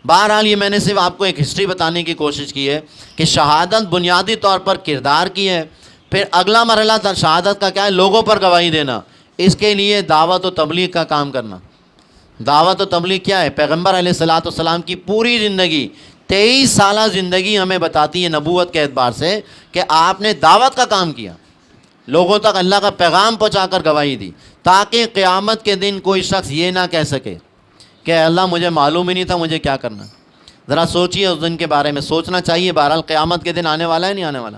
بہرحال یہ میں نے صرف آپ کو ایک ہسٹری بتانے کی کوشش کی ہے کہ شہادت بنیادی طور پر کردار کی ہے. پھر اگلا مرحلہ شہادت کا کیا ہے؟ لوگوں پر گواہی دینا. اس کے لیے دعوت و تبلیغ کا کام کرنا. دعوت و تبلیغ کیا ہے؟ پیغمبر علیہ الصلوۃ والسلام کی پوری زندگی، 23 سالہ زندگی ہمیں بتاتی ہے نبوت کے اعتبار سے کہ آپ نے دعوت کا کام کیا، لوگوں تک اللہ کا پیغام پہنچا کر گواہی دی، تاکہ قیامت کے دن کوئی شخص یہ نہ کہہ سکے کہ اللہ مجھے معلوم ہی نہیں تھا مجھے کیا کرنا. ذرا سوچئے اس دن کے بارے میں، سوچنا چاہیے. بہرحال قیامت کے دن آنے والا ہے نہیں آنے والا؟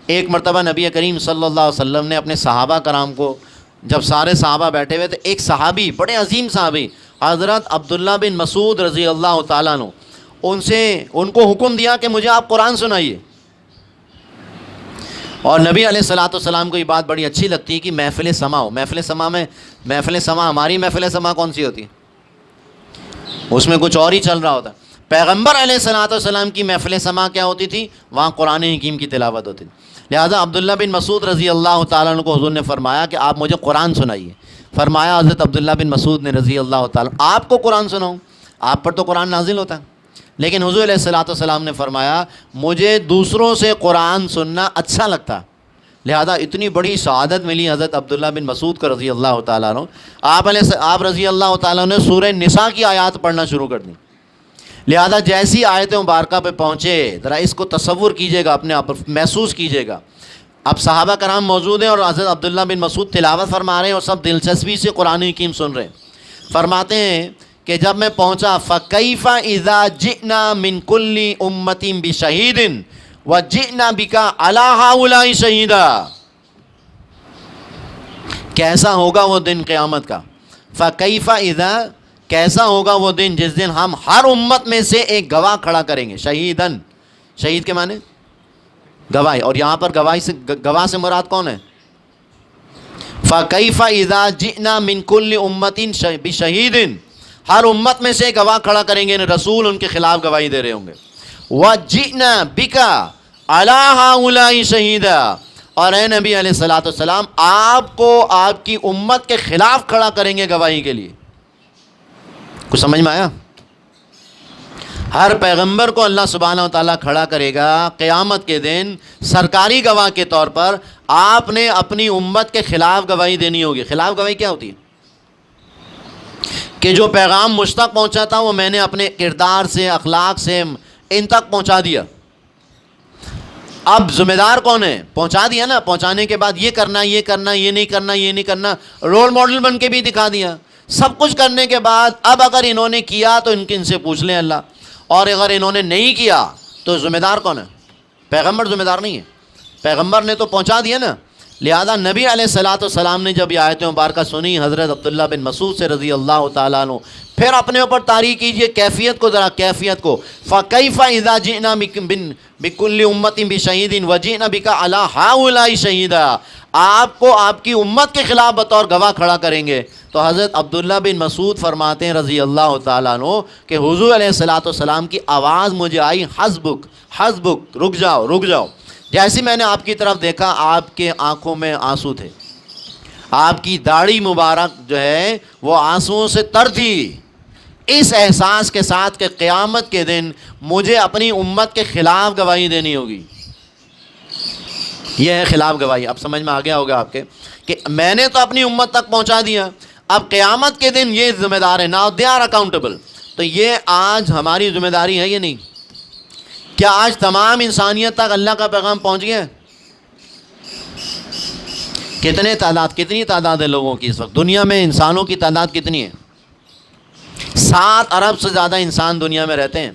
ایک مرتبہ نبی کریم صلی اللہ علیہ وسلم نے اپنے صحابہ کرام کو، جب سارے صحابہ بیٹھے ہوئے تھے، ایک صحابی، بڑے عظیم صحابی حضرت عبداللہ بن مسعود رضی اللہ تعالیٰ عنہ، ان کو حکم دیا کہ مجھے آپ قرآن سنائیے. اور نبی علیہ الصلوۃ والسلام کو یہ بات بڑی اچھی لگتی ہے کہ محفل سما ہو. محفل سما ہماری محفل سما کون سی ہوتی ہے؟ اس میں کچھ اور ہی چل رہا ہوتا ہے. پیغمبر علیہ الصلوۃ والسلام کی محفل سما کیا ہوتی تھی؟ وہاں قرآن حکیم کی تلاوت ہوتی تھی. لہذا عبداللہ بن مسعود رضی اللہ تعالیٰ عنہ کو حضور نے فرمایا کہ آپ مجھے قرآن سنائیے. فرمایا حضرت عبداللہ بن مسعود نے رضی اللہ تعالیٰ آپ کو قرآن سناؤں؟ آپ پر تو قرآن نازل ہوتا ہے. لیکن حضور علیہ الصلوۃ والسلام نے فرمایا مجھے دوسروں سے قرآن سننا اچھا لگتا. لہذا اتنی بڑی سعادت ملی حضرت عبداللہ بن مسعود کو رضی اللہ تعالیٰ عنہ. آپ رضی اللہ تعالیٰ نے سورہ نساء کی آیات پڑھنا شروع کر دی. لہذا جیسی آیت مبارکہ پہ پہنچے، ذرا اس کو تصور کیجئے گا، اپنے آپ محسوس کیجئے گا. اب صحابہ کرام موجود ہیں اور حضرت عبداللہ بن مسعود تلاوت فرما رہے ہیں اور سب دلچسپی سے قرآن حکیم سن رہے ہیں. فرماتے ہیں کہ جب میں پہنچا فَكَيْفَ إِذَا جِئْنَا مِن كُلِّ أُمَّةٍ بِشَهِيدٍ وَجِئْنَا بِكَ عَلَىٰ هَٰؤُلَاءِ شَهِيدًا. کیسا ہوگا وہ دن قیامت کا؟ فَكَيْفَ إِذَا، کیسا ہوگا وہ دن جس دن ہم ہر امت میں سے ایک گواہ کھڑا کریں گے. شہیدن، شہید کے معنی گواہی، اور یہاں پر گواہ سے مراد کون ہے؟ فَكَيْفَ إِذَا جِئْنَا مِن كُلِّ أُمَّةٍ بِشَهِيدٍ، ہر امت میں سے گواہ کھڑا کریں گے، رسول ان کے خلاف گواہی دے رہے ہوں گے. وَجِئْنَا بِكَ عَلَىٰ هَٰؤُلَاءِ شَهِيدًا، اور اے نبی علیہ الصلوۃ والسلام آپ کو آپ کی امت کے خلاف کھڑا کریں گے گواہی کے لیے. کچھ سمجھ میں آیا؟ ہر پیغمبر کو اللہ سبحانہ و تعالیٰ کھڑا کرے گا قیامت کے دن سرکاری گواہ کے طور پر. آپ نے اپنی امت کے خلاف گواہی دینی ہوگی. خلاف گواہی کیا ہوتی ہے؟ کہ جو پیغام مجھ تک پہنچا تھا وہ میں نے اپنے کردار سے، اخلاق سے ان تک پہنچا دیا. اب ذمہ دار کون ہے؟ پہنچا دیا نا، پہنچانے کے بعد یہ کرنا، یہ کرنا، یہ نہیں کرنا، یہ نہیں کرنا، رول ماڈل بن کے بھی دکھا دیا. سب کچھ کرنے کے بعد اب اگر انہوں نے کیا تو ان سے پوچھ لیں اللہ، اور اگر انہوں نے نہیں کیا تو ذمہ دار کون ہے؟ پیغمبر ذمہ دار نہیں ہے، پیغمبر نے تو پہنچا دیا نا. لہذا نبی علیہ الصلوۃ والسلام نے جب یہ آیت مبارکہ سنی حضرت عبداللہ بن مسعود سے رضی اللہ تعالیٰ عنہ، پھر اپنے اوپر طاری کیجئے کیفیت کو، ذرا کیفیت کو. فَكَيْفَ إِذَا جِئْنَا بِكُلِّ أُمَّةٍ بِشَهِيدٍ وَجِئْنَا بِكَ عَلَىٰ هَٰؤُلَاءِ شَهِيدًا، آپ کو آپ کی امت کے خلاف بطور گواہ کھڑا کریں گے. تو حضرت عبداللہ بن مسعود فرماتے ہیں رضی اللہ تعالیٰ عنہ کہ حضور علیہ الصلوۃ والسلام کی آواز مجھے آئی، حسبک حسبک، رک جاؤ رک جاؤ. جیسے میں نے آپ کی طرف دیکھا آپ کے آنکھوں میں آنسو تھے، آپ کی داڑھی مبارک جو ہے وہ آنسوؤں سے تر تھی، اس احساس کے ساتھ کہ قیامت کے دن مجھے اپنی امت کے خلاف گواہی دینی ہوگی. یہ ہے خلاف گواہی. اب سمجھ میں آ گیا ہوگا آپ کے کہ میں نے تو اپنی امت تک پہنچا دیا، اب قیامت کے دن یہ ذمہ دار ہے. Now they are accountable. تو یہ آج ہماری ذمہ داری ہے یا نہیں؟ کیا آج تمام انسانیت تک اللہ کا پیغام پہنچ گیا؟ کتنی تعداد ہے لوگوں کی اس وقت دنیا میں؟ انسانوں کی تعداد کتنی ہے؟ 7 ارب سے زیادہ انسان دنیا میں رہتے ہیں،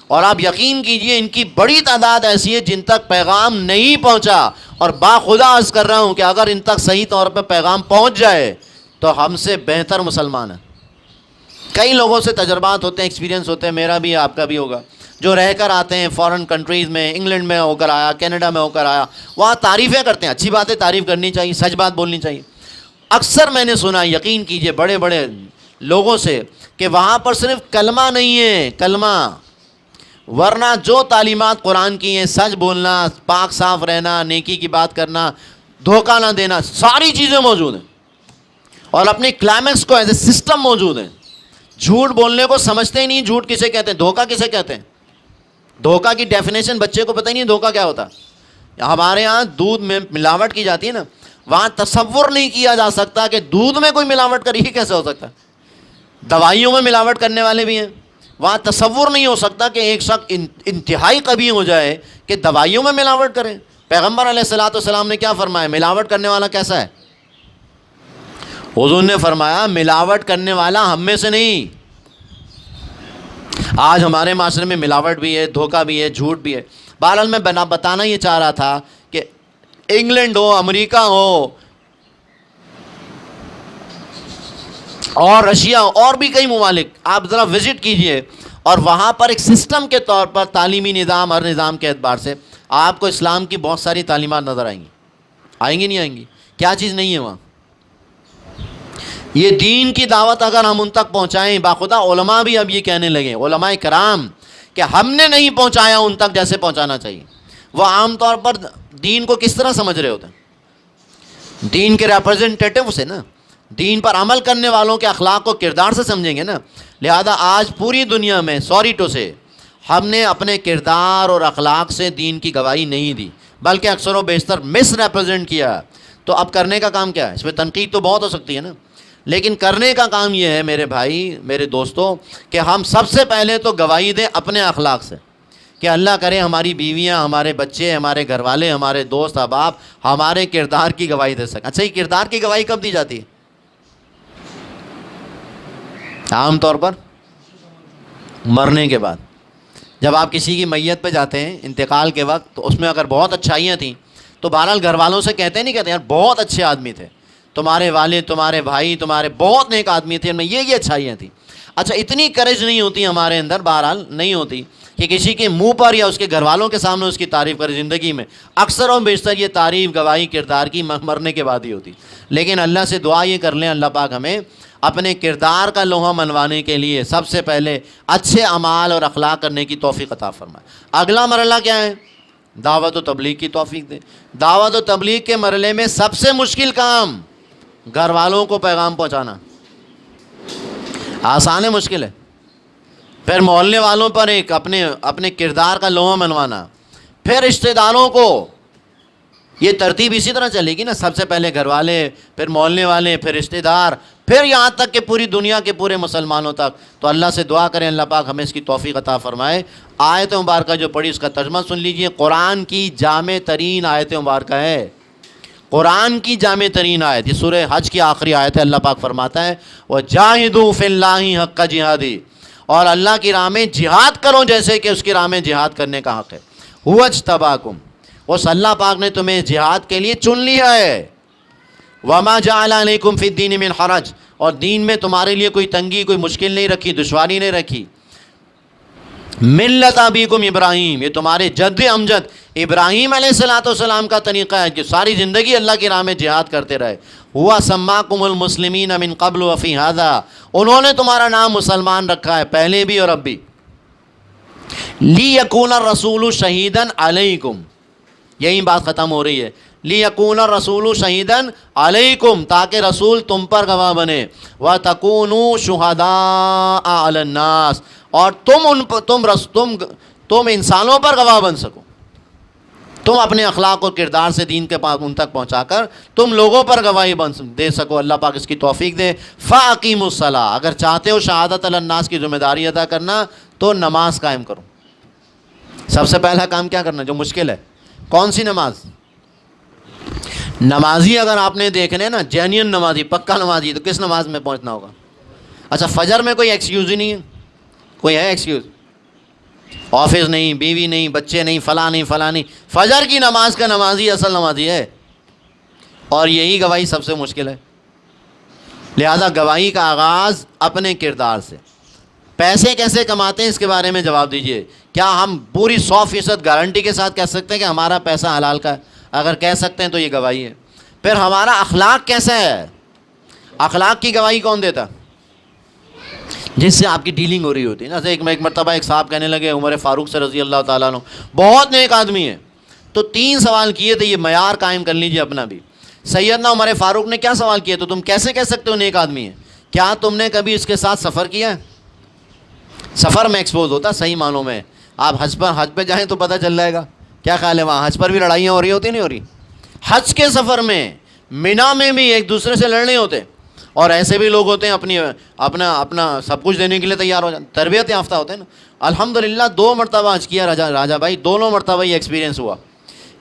اور آپ یقین کیجئے ان کی بڑی تعداد ایسی ہے جن تک پیغام نہیں پہنچا. اور باخدا عرض کر رہا ہوں کہ اگر ان تک صحیح طور پہ پیغام پہنچ جائے تو ہم سے بہتر مسلمان ہیں. کئی لوگوں سے تجربات ہوتے ہیں، ایکسپیرینس ہوتے ہیں، میرا بھی آپ کا بھی ہوگا، جو رہ کر آتے ہیں فارن کنٹریز میں، انگلینڈ میں ہو کر آیا، کینیڈا میں ہو کر آیا، وہاں تعریفیں کرتے ہیں. اچھی بات ہے، تعریف کرنی چاہیے، سچ بات بولنی چاہیے. اکثر میں نے سنا، یقین کیجئے بڑے بڑے لوگوں سے، کہ وہاں پر صرف کلمہ نہیں ہے، کلمہ، ورنہ جو تعلیمات قرآن کی ہیں، سچ بولنا، پاک صاف رہنا، نیکی کی بات کرنا، دھوکہ نہ دینا، ساری چیزیں موجود ہیں. اور اپنے کلائمیکس کو ایز اے سسٹم موجود ہیں. جھوٹ بولنے کو سمجھتے ہی نہیں، جھوٹ کسے کہتے ہیں، دھوکہ کسے کہتے ہیں. دھوکہ کی ڈیفینیشن بچے کو پتہ ہی نہیں دھوکہ کیا ہوتا. ہمارے ہاں دودھ میں ملاوٹ کی جاتی ہے نا، وہاں تصور نہیں کیا جا سکتا کہ دودھ میں کوئی ملاوٹ کری، کیسے ہو سکتا ہے. دوائیوں میں ملاوٹ کرنے والے بھی ہیں، وہاں تصور نہیں ہو سکتا کہ ایک شخص انتہائی قبیح ہو جائے کہ دوائیوں میں ملاوٹ کرے. پیغمبر علیہ الصلوۃ والسلام نے کیا فرمایا؟ ملاوٹ کرنے والا کیسا ہے؟ حضور نے فرمایا ملاوٹ کرنے والا ہم میں سے نہیں. آج ہمارے معاشرے میں ملاوٹ بھی ہے، دھوکہ بھی ہے، جھوٹ بھی ہے. بہرحال میں بتانا یہ چاہ رہا تھا کہ انگلینڈ ہو، امریکہ ہو، اور رشیا ہو، اور بھی کئی ممالک، آپ ذرا وزٹ کیجئے، اور وہاں پر ایک سسٹم کے طور پر تعلیمی نظام، ہر نظام کے اعتبار سے آپ کو اسلام کی بہت ساری تعلیمات نظر آئیں گی. آئیں گی نہیں آئیں گی؟ کیا چیز نہیں ہے وہاں؟ یہ دین کی دعوت اگر ہم ان تک پہنچائیں، باخدا علماء بھی اب یہ کہنے لگے، علماء کرام، کہ ہم نے نہیں پہنچایا ان تک جیسے پہنچانا چاہیے. وہ عام طور پر دین کو کس طرح سمجھ رہے ہوتے ہیں؟ دین کے ریپرزنٹیٹیو سے نا، دین پر عمل کرنے والوں کے اخلاق کو کردار سے سمجھیں گے نا. لہذا آج پوری دنیا میں سوری ٹو سے ہم نے اپنے کردار اور اخلاق سے دین کی گواہی نہیں دی، بلکہ اکثر و بیشتر مس ریپرزینٹ کیا. تو اب کرنے کا کام کیا ہے؟ اس میں تنقید تو بہت ہو سکتی ہے نا، لیکن کرنے کا کام یہ ہے میرے بھائی، میرے دوستوں، کہ ہم سب سے پہلے تو گواہی دیں اپنے اخلاق سے، کہ اللہ کرے ہماری بیویاں، ہمارے بچے، ہمارے گھر والے، ہمارے دوست احباب ہمارے کردار کی گواہی دے سکیں. اچھا، یہ کردار کی گواہی کب دی جاتی ہے؟ عام طور پر مرنے کے بعد. جب آپ کسی کی میت پہ جاتے ہیں انتقال کے وقت، تو اس میں اگر بہت اچھائیاں تھیں تو بہرحال گھر والوں سے کہتے نہیں، کہتے یار بہت اچھے آدمی تھے، تمہارے والد، تمہارے بھائی، تمہارے بہت نیک آدمی تھے، ان میں یہ اچھائیاں تھیں. اچھا، اتنی کریج نہیں ہوتی ہمارے اندر، بہرحال نہیں ہوتی کہ کسی کے منہ پر یا اس کے گھر والوں کے سامنے اس کی تعریف کرے. زندگی میں اکثر و بیشتر یہ تعریف، گواہی کردار کی مرنے کے بعد ہی ہوتی. لیکن اللہ سے دعا یہ کر لیں، اللہ پاک ہمیں اپنے کردار کا لوہا منوانے کے لیے سب سے پہلے اچھے اعمال اور اخلاق کرنے کی توفیق عطا فرمائے. اگلا مرحلہ کیا ہے؟ دعوت و تبلیغ کی توفیق دے. دعوت و تبلیغ کے مرحلے میں سب سے مشکل کام گھر والوں کو پیغام پہنچانا. آسان ہے؟ مشکل ہے؟ پھر محلے والوں پر ایک اپنے کردار کا لوہا منوانا، پھر رشتہ داروں کو. یہ ترتیب اسی طرح چلے گی نا، سب سے پہلے گھر والے، پھر محلے والے، پھر رشتہ دار، پھر یہاں تک کہ پوری دنیا کے پورے مسلمانوں تک. تو اللہ سے دعا کریں اللہ پاک ہمیں اس کی توفیق عطا فرمائے. آیت مبارکہ جو پڑھی اس کا ترجمہ سن لیجئے. قرآن کی جامع ترین آیت مبارکہ ہے، قرآن کی جامع ترین آیت. یہ سورہ حج کی آخری آیت ہے. اللہ پاک فرماتا ہے وَجَاهِدُوا فِي اللَّهِ حَقَّ جِهَادِهِ، اور اللہ کی راہ میں جہاد کرو جیسے کہ اس کی راہ میں جہاد کرنے کا حق ہے. هُوَ اجْتَبَاكُمْ، اس اللہ پاک نے تمہیں جہاد کے لیے چن لیا ہے. وَمَا جَعَلَ عَلَيْكُمْ فِي الدِّينِ مِنْ حَرَجٍ، اور دین میں تمہارے لیے کوئی تنگی، کوئی مشکل نہیں رکھی، دشواری نہیں رکھی. ملت ابیکم ابراہیم، یہ تمہارے جد امجد ابراہیم علیہ الصلوۃ والسلام کا طریقہ ہے کہ ساری زندگی اللہ کی راہ میں جہاد کرتے رہے. ہوا سماکم المسلمین من قبل وفی ھذا، انہوں نے تمہارا نام مسلمان رکھا ہے پہلے بھی اور اب بھی. لیکون الرسول شہیدا علیکم، یہی بات ختم ہو رہی ہے. لیکون الرسول شہیدا علیکم، تاکہ رسول تم پر گواہ بنے، وتکونوا شہداء علی الناس، اور تم انسانوں پر گواہ بن سکو، تم اپنے اخلاق اور کردار سے دین کے پاس ان تک پہنچا کر تم لوگوں پر گواہی دے سکو۔ اللہ پاک اس کی توفیق دے۔ فاقیموا الصلاۃ، اگر چاہتے ہو شہادت علی الناس کی ذمہ داری ادا کرنا تو نماز قائم کرو۔ سب سے پہلا کام کیا کرنا جو مشکل ہے؟ کون سی نماز؟ نمازی اگر آپ نے دیکھنے نا جینین نمازی، پکا نمازی، تو کس نماز میں پہنچنا ہوگا؟ اچھا فجر میں کوئی ایکسکیوز ہی نہیں ہے؟ کوئی ہے ایکسکیوز؟ آفس نہیں، بیوی نہیں، بچے نہیں، فلاں نہیں، فلاں نہیں، فجر کی نماز کا نمازی اصل نمازی ہے، اور یہی گواہی سب سے مشکل ہے۔ لہذا گواہی کا آغاز اپنے کردار سے۔ پیسے کیسے کماتے ہیں اس کے بارے میں جواب دیجئے۔ کیا ہم پوری 100% گارنٹی کے ساتھ کہہ سکتے ہیں کہ ہمارا پیسہ حلال کا ہے؟ اگر کہہ سکتے ہیں تو یہ گواہی ہے۔ پھر ہمارا اخلاق کیسا ہے؟ اخلاق کی گواہی کون دیتا؟ جس سے آپ کی ڈیلنگ ہو رہی ہوتی ہے نا۔ ایک مرتبہ ایک صاحب کہنے لگے عمر فاروق سے رضی اللہ تعالیٰ عنہ، بہت نیک آدمی ہے، تو 3 سوال کیے تھے، یہ معیار قائم کر لیجیے اپنا بھی۔ سیدنا عمر فاروق نے کیا سوال کیے؟ تو تم کیسے کہہ سکتے ہو نیک آدمی ہے؟ کیا تم نے کبھی اس کے ساتھ سفر کیا ہے؟ سفر میں ایکسپوز ہوتا صحیح معنوں میں۔ آپ حج پہ جائیں تو پتہ چل جائے گا۔ کیا خیال ہے وہاں حج پر بھی لڑائیاں ہو رہی ہوتی نہیں ہو رہی؟ حج کے سفر میں مینا میں بھی ایک دوسرے سے لڑنے ہوتے، اور ایسے بھی لوگ ہوتے ہیں اپنا سب کچھ دینے کے لیے تیار ہو جاتے، تربیت یافتہ ہوتے ہیں نا۔ الحمدللہ 2 مرتبہ حج کیا راجہ بھائی، دونوں مرتبہ یہ ایکسپیرینس ہوا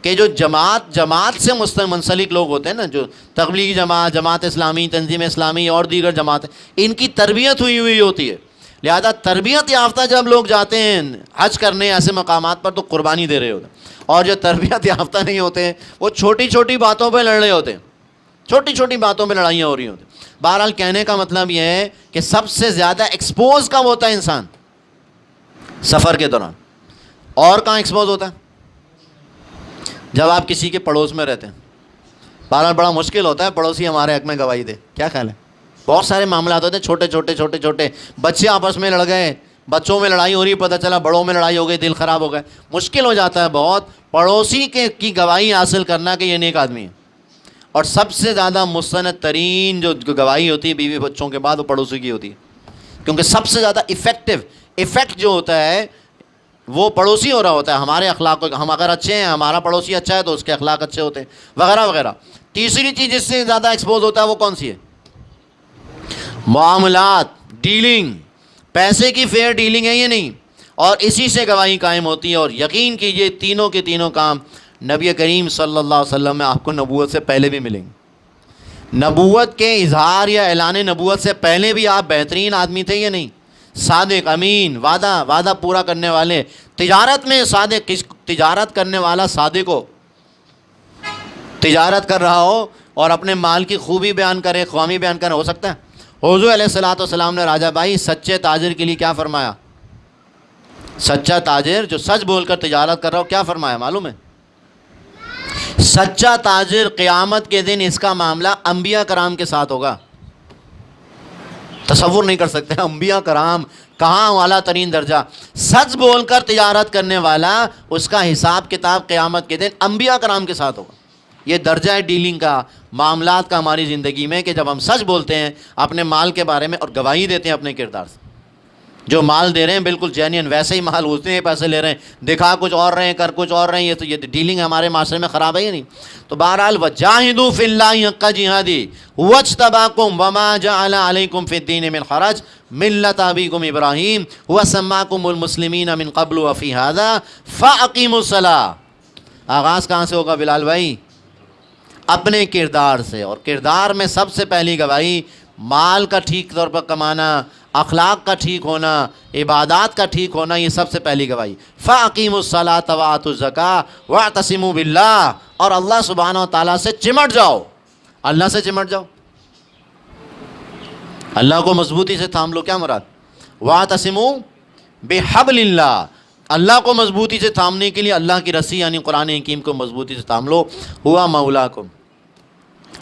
کہ جو جماعت سے منسلک لوگ ہوتے ہیں نا، جو تبلیغی جماعت، جماعت اسلامی، تنظیم اسلامی اور دیگر جماعتیں، ان کی تربیت ہوئی ہوتی ہے۔ لہذا تربیت یافتہ جب لوگ جاتے ہیں حج کرنے ایسے مقامات پر تو قربانی دے رہے ہوتے ہیں، اور جو تربیت یافتہ نہیں ہوتے ہیں وہ چھوٹی چھوٹی باتوں پہ لڑ رہے ہوتے ہیں، چھوٹی چھوٹی باتوں پہ لڑائیاں ہو رہی ہوتی ہیں۔ بہرحال کہنے کا مطلب یہ ہے کہ سب سے زیادہ ایکسپوز کب ہوتا ہے انسان؟ سفر کے دوران۔ اور کہاں ایکسپوز ہوتا ہے؟ جب آپ کسی کے پڑوس میں رہتے ہیں۔ بہرحال بڑا مشکل ہوتا ہے پڑوسی ہمارے حق میں گواہی دے، کیا خیال ہے؟ بہت سارے معاملات ہوتے ہیں، چھوٹے چھوٹے بچے آپس میں لڑ گئے، بچوں میں لڑائی ہو رہی، پتہ چلا بڑوں میں لڑائی ہو گئی، دل خراب ہو گئے، مشکل ہو جاتا ہے بہت پڑوسی کی گواہی حاصل کرنا کہ یہ نیک آدمی ہے۔ اور سب سے زیادہ مستند ترین جو گواہی ہوتی ہے بیوی بچوں کے بعد وہ پڑوسی کی ہوتی ہے، کیونکہ سب سے زیادہ ایفیکٹ جو ہوتا ہے وہ پڑوسی ہو رہا ہوتا ہے ہمارے اخلاق کو۔ ہم اگر اچھے ہیں، ہمارا پڑوسی اچھا ہے تو اس کے اخلاق اچھے ہوتے ہیں، وغیرہ وغیرہ۔ تیسری چیز جس سے زیادہ ایکسپوز ہوتا ہے وہ کون سی ہے؟ معاملات، ڈیلنگ، پیسے کی فیئر ڈیلنگ ہے یہ نہیں، اور اسی سے گواہی قائم ہوتی ہے۔ اور یقین کیجئے تینوں کے تینوں کام نبی کریم صلی اللہ علیہ وسلم میں آپ کو نبوت سے پہلے بھی ملیں گے۔ نبوت کے اظہار یا اعلان نبوت سے پہلے بھی آپ بہترین آدمی تھے یا نہیں؟ صادق، امین، وعدہ پورا کرنے والے، تجارت میں صادق، تجارت کرنے والا صادق ہو، تجارت کر رہا ہو اور اپنے مال کی خوبی بیان کرے، خوامی بیان کرے، ہو سکتا ہے؟ حضور علیہ الصلوۃ والسلام نے راجہ بھائی سچے تاجر کے لیے کیا فرمایا؟ سچا تاجر جو سچ بول کر تجارت کر رہا ہو، کیا فرمایا معلوم ہے؟ سچا تاجر قیامت کے دن اس کا معاملہ انبیاء کرام کے ساتھ ہوگا۔ تصور نہیں کر سکتے انبیاء کرام کہاں والا ترین درجہ، سچ بول کر تجارت کرنے والا، اس کا حساب کتاب قیامت کے دن انبیاء کرام کے ساتھ ہوگا۔ یہ درجہ ہے ڈیلنگ کا، معاملات کا ہماری زندگی میں، کہ جب ہم سچ بولتے ہیں اپنے مال کے بارے میں اور گواہی دیتے ہیں اپنے کردار سے۔ جو مال دے رہے ہیں بالکل جینین ویسے ہی مال ہوتے ہیں، پیسے لے رہے ہیں، دکھا کچھ اور رہے ہیں، کر کچھ اور رہے ہیں، یہ ڈیلنگ ہمارے معاشرے میں خراب ہے یا نہیں؟ تو بہرحال وجاہدوا فی اللہ حق جہادہ واجتباکم وما جعل علیکم فی الدین من حرج ملۃ ابیکم ابراہیم وسماکم المسلمین من قبل وفی ھذا فاقیموا الصلاۃ۔ آغاز کہاں سے ہوگا بلال بھائی؟ اپنے کردار سے۔ اور کردار میں سب سے پہلی گواہی مال کا ٹھیک طور پر کمانا، اخلاق کا ٹھیک ہونا، عبادات کا ٹھیک ہونا، یہ سب سے پہلی گواہی۔ فَأَقِيمُوا الصَّلَاةَ وَآتُوا الزَّكَاةَ وَاعْتَصِمُوا بِاللَّهِ، اور اللہ سبحانہ و تعالیٰ سے چمٹ جاؤ، اللہ سے چمٹ جاؤ، اللہ کو مضبوطی سے تھام لو۔ کیا مراد؟ وَاعْتَصِمُوا بِحَبْلِ اللَّهِ، اللہ کو مضبوطی سے تھامنے کے لیے اللہ کی رسی یعنی قرآن حکیم کو مضبوطی سے تھام لو۔ ہوا مولاکم،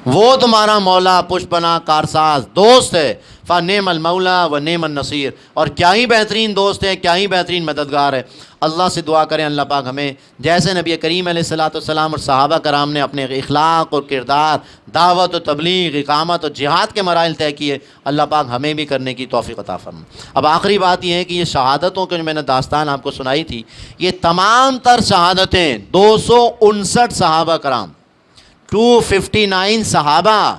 وہ تمہارا مولا، پشت پناہ، کارساز، دوست ہے۔ فنعم المولا و نعم النصیر، اور کیا ہی بہترین دوست ہے، کیا ہی بہترین مددگار ہے۔ اللہ سے دعا کریں اللہ پاک ہمیں جیسے نبی کریم علیہ الصلوۃ والسلام اور صحابہ کرام نے اپنے اخلاق اور کردار، دعوت و تبلیغ، اقامت اور جہاد کے مراحل طے کیے، اللہ پاک ہمیں بھی کرنے کی توفیق عطا فرمائے۔ اب آخری بات یہ ہے کہ یہ شہادتوں کے جو میں نے داستان آپ کو سنائی تھی، یہ تمام تر شہادتیں 259 صحابہ کرام، 259 صحابہ،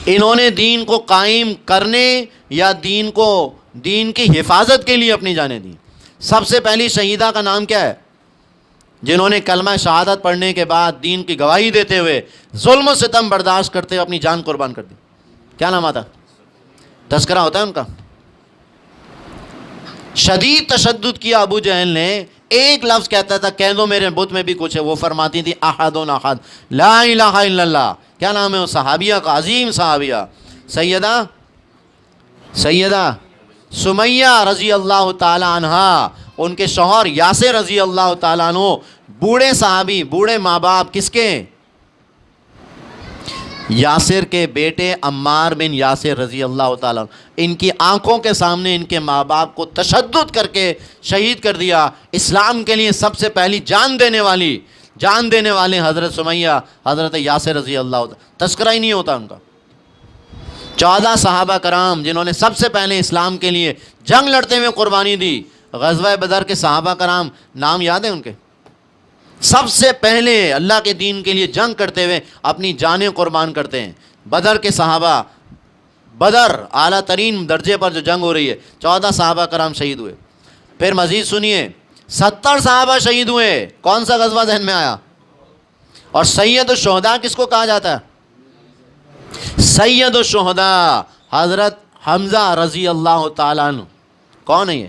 انہوں نے دین کو قائم کرنے یا دین کی حفاظت کے لیے اپنی جانیں دیں۔ سب سے پہلی شہیدہ کا نام کیا ہے؟ جنہوں نے کلمہ شہادت پڑھنے کے بعد دین کی گواہی دیتے ہوئے ظلم و ستم برداشت کرتے ہوئے اپنی جان قربان کر دی۔ کیا نام آتا؟ تذکرہ ہوتا ہے ان کا۔ شدید تشدد کیا ابو جہل نے، ایک لفظ کہتا تھا کہہ دو میرے بت میں بھی کچھ ہے، وہ فرماتی تھی احد احد لا الہ الا اللہ۔ کیا نام ہے وہ صحابیہ کا؟ عظیم صحابیہ سیدہ سمیہ رضی اللہ تعالی عنہا، ان کے شوہر یاسر رضی اللہ تعالیٰ عنہ، بوڑھے صحابی، بوڑھے ماں باپ، کس کے؟ یاسر کے بیٹے عمار بن یاسر رضی اللہ تعالیٰ عنہ، ان کی آنکھوں کے سامنے ان کے ماں باپ کو تشدد کر کے شہید کر دیا۔ اسلام کے لیے سب سے پہلی جان دینے والے حضرت سمیہ، حضرت یاسر رضی اللہ تعالیٰ، تذکرہ ہی نہیں ہوتا ان کا۔ 14 صحابہ کرام جنہوں نے سب سے پہلے اسلام کے لیے جنگ لڑتے ہوئے قربانی دی۔ غزوہ بدر کے صحابہ کرام نام یاد ہیں ان کے؟ سب سے پہلے اللہ کے دین کے لیے جنگ کرتے ہوئے اپنی جانیں قربان کرتے ہیں۔ بدر کے صحابہ، بدر اعلیٰ ترین درجے پر جو جنگ ہو رہی ہے، 14 صحابہ کرام شہید ہوئے۔ پھر مزید سنیے، 70 صحابہ شہید ہوئے۔ کون سا غزوہ ذہن میں آیا؟ اور سید الشہداء کس کو کہا جاتا ہے؟ سید الشہداء حضرت حمزہ رضی اللہ تعالیٰ عنہ۔ کون ہے یہ؟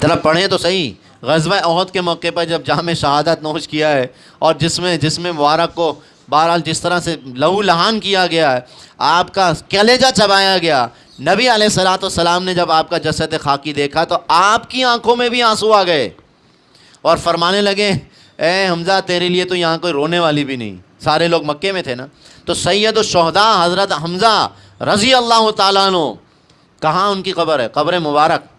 ذرا پڑھیں تو صحیح۔ غزوہ احد کے موقع پر جب جام شہادت نوش کیا ہے اور جس میں مبارک کو بہرحال جس طرح سے لہو لہان کیا گیا ہے، آپ کا کلیجہ چبایا گیا، نبی علیہ الصلوۃ والسلام نے جب آپ کا جسد خاکی دیکھا تو آپ کی آنکھوں میں بھی آنسو آ گئے اور فرمانے لگے اے حمزہ تیرے لیے تو یہاں کوئی رونے والی بھی نہیں۔ سارے لوگ مکے میں تھے نا۔ تو سید الشہداء حضرت حمزہ رضی اللہ تعالیٰ عنہ، کہاں ان کی قبر ہے؟ قبر مبارک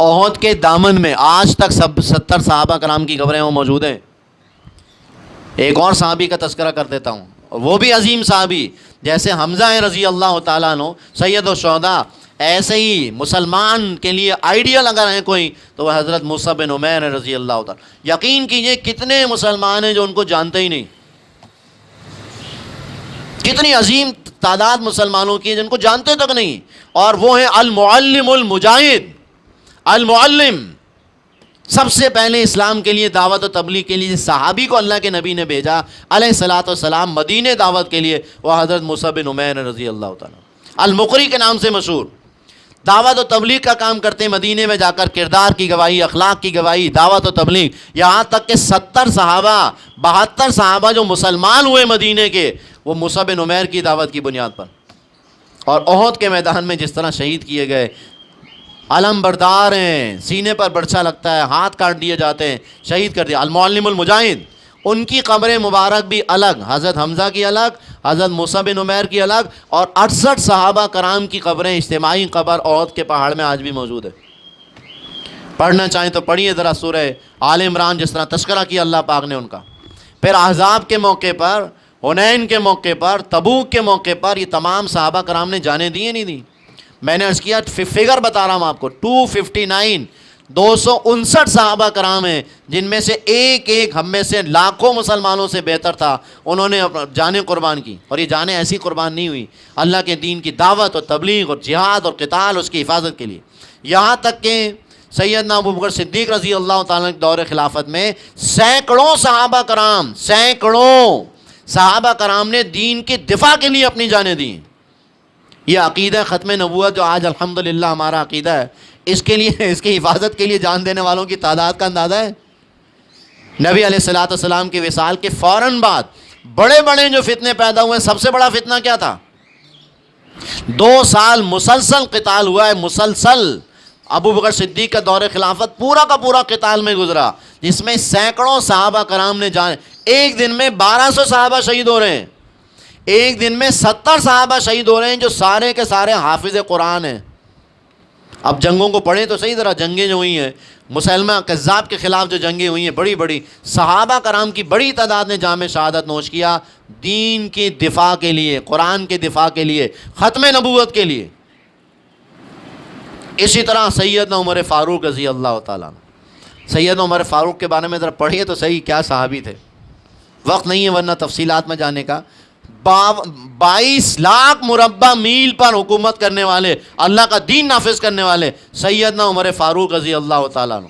احد کے دامن میں۔ آج تک 70 صحابہ کرام کی قبریں وہ موجود ہیں۔ ایک اور صحابی کا تذکرہ کر دیتا ہوں، وہ بھی عظیم صحابی، جیسے حمزہ رضی اللہ تعالیٰ عنہ سید الشہداء، ایسے ہی مسلمان کے لیے آئیڈیل اگر ہیں کوئی تو وہ حضرت موسیٰ بن عمیر رضی اللہ تعالیٰ۔ یقین کیجئے کتنے مسلمان ہیں جو ان کو جانتے ہی نہیں، کتنی عظیم تعداد مسلمانوں کی جن کو جانتے تک نہیں، اور وہ ہیں المعلم المجاہد، المعلم۔ سب سے پہلے اسلام کے لیے دعوت و تبلیغ کے لیے صحابی کو اللہ کے نبی نے بھیجا علیہ الصلوۃ والسلام مدینے دعوت کے لیے، وہ حضرت موسیٰ بن عمیر رضی اللہ تعالیٰ، المقری کے نام سے مشہور، دعوت و تبلیغ کا کام کرتے مدینے میں جا کر، کردار کی گواہی، اخلاق کی گواہی، دعوت و تبلیغ، یہاں تک کہ 70 صحابہ، 72 صحابہ جو مسلمان ہوئے مدینے کے، وہ موسیٰ بن عمیر کی دعوت کی بنیاد پر۔ اور احد کے میدان میں جس طرح شہید کیے گئے، علم بردار ہیں، سینے پر برچھا لگتا ہے، ہاتھ کاٹ دیے جاتے ہیں، شہید کر دیا، المعلم المجاہد۔ ان کی قبر مبارک بھی الگ، حضرت حمزہ کی الگ، حضرت موسیٰ بن عمیر کی الگ، اور 68 صحابہ کرام کی قبریں اجتماعی قبر احد کے پہاڑ میں آج بھی موجود ہے۔ پڑھنا چاہیں تو پڑھیے ذرا سورہ آل عمران، جس طرح تذکرہ کیا اللہ پاک نے ان کا۔ پھر احزاب کے موقع پر، حنین کے موقع پر، تبوک کے موقع پر، یہ تمام صحابہ کرام نے جانیں دی نہیں دی؟ میں نے عرض کیا، فگر بتا رہا ہوں آپ کو، 259 259 صحابہ کرام ہیں، جن میں سے ایک ہم میں سے لاکھوں مسلمانوں سے بہتر تھا، انہوں نے جانیں قربان کی، اور یہ جانیں ایسی قربان نہیں ہوئی، اللہ کے دین کی دعوت اور تبلیغ اور جہاد اور قتال، اس کی حفاظت کے لیے۔ یہاں تک کہ سیدنا ابوبکر صدیق رضی اللہ تعالیٰ کے دور خلافت میں سینکڑوں صحابہ کرام نے دین کے دفاع کے لیے اپنی جانیں دیں۔ یہ عقیدہ ختم نبوت جو آج الحمدللہ ہمارا عقیدہ ہے، اس کے لیے، اس کی حفاظت کے لیے جان دینے والوں کی تعداد کا اندازہ ہے؟ نبی علیہ الصلوۃ والسلام کے وصال کے فوراً بعد بڑے بڑے جو فتنے پیدا ہوئے، سب سے بڑا فتنہ کیا تھا؟ 2 سال مسلسل قتال ہوا ہے، مسلسل۔ ابوبکر صدیق کا دور خلافت پورا کا پورا قتال میں گزرا، جس میں سینکڑوں صحابہ کرام نے جان، ایک دن میں 1200 صحابہ شہید ہو رہے ہیں، ایک دن میں 70 صحابہ شہید ہو رہے ہیں جو سارے کے سارے حافظ قرآن ہیں۔ اب جنگوں کو پڑھیں تو صحیح طرح، جنگیں جو ہوئی ہیں مسلمہ کذاب کے خلاف جو جنگیں ہوئی ہیں بڑی بڑی، صحابہ کرام کی بڑی تعداد نے جام شہادت نوش کیا دین کے دفاع کے لیے، قرآن کے دفاع کے لیے، ختم نبوت کے لیے۔ اسی طرح سیدنا عمر فاروق رضی اللہ تعالیٰ عنہ، سیدنا عمر فاروق کے بارے میں ذرا پڑھیے تو صحیح، کیا صحابی تھے۔ وقت نہیں ہے ورنہ تفصیلات میں جانے کا۔ 22 لاکھ مربع میل پر حکومت کرنے والے، اللہ کا دین نافذ کرنے والے سیدنا عمر فاروق رضی اللہ تعالیٰ عنہ،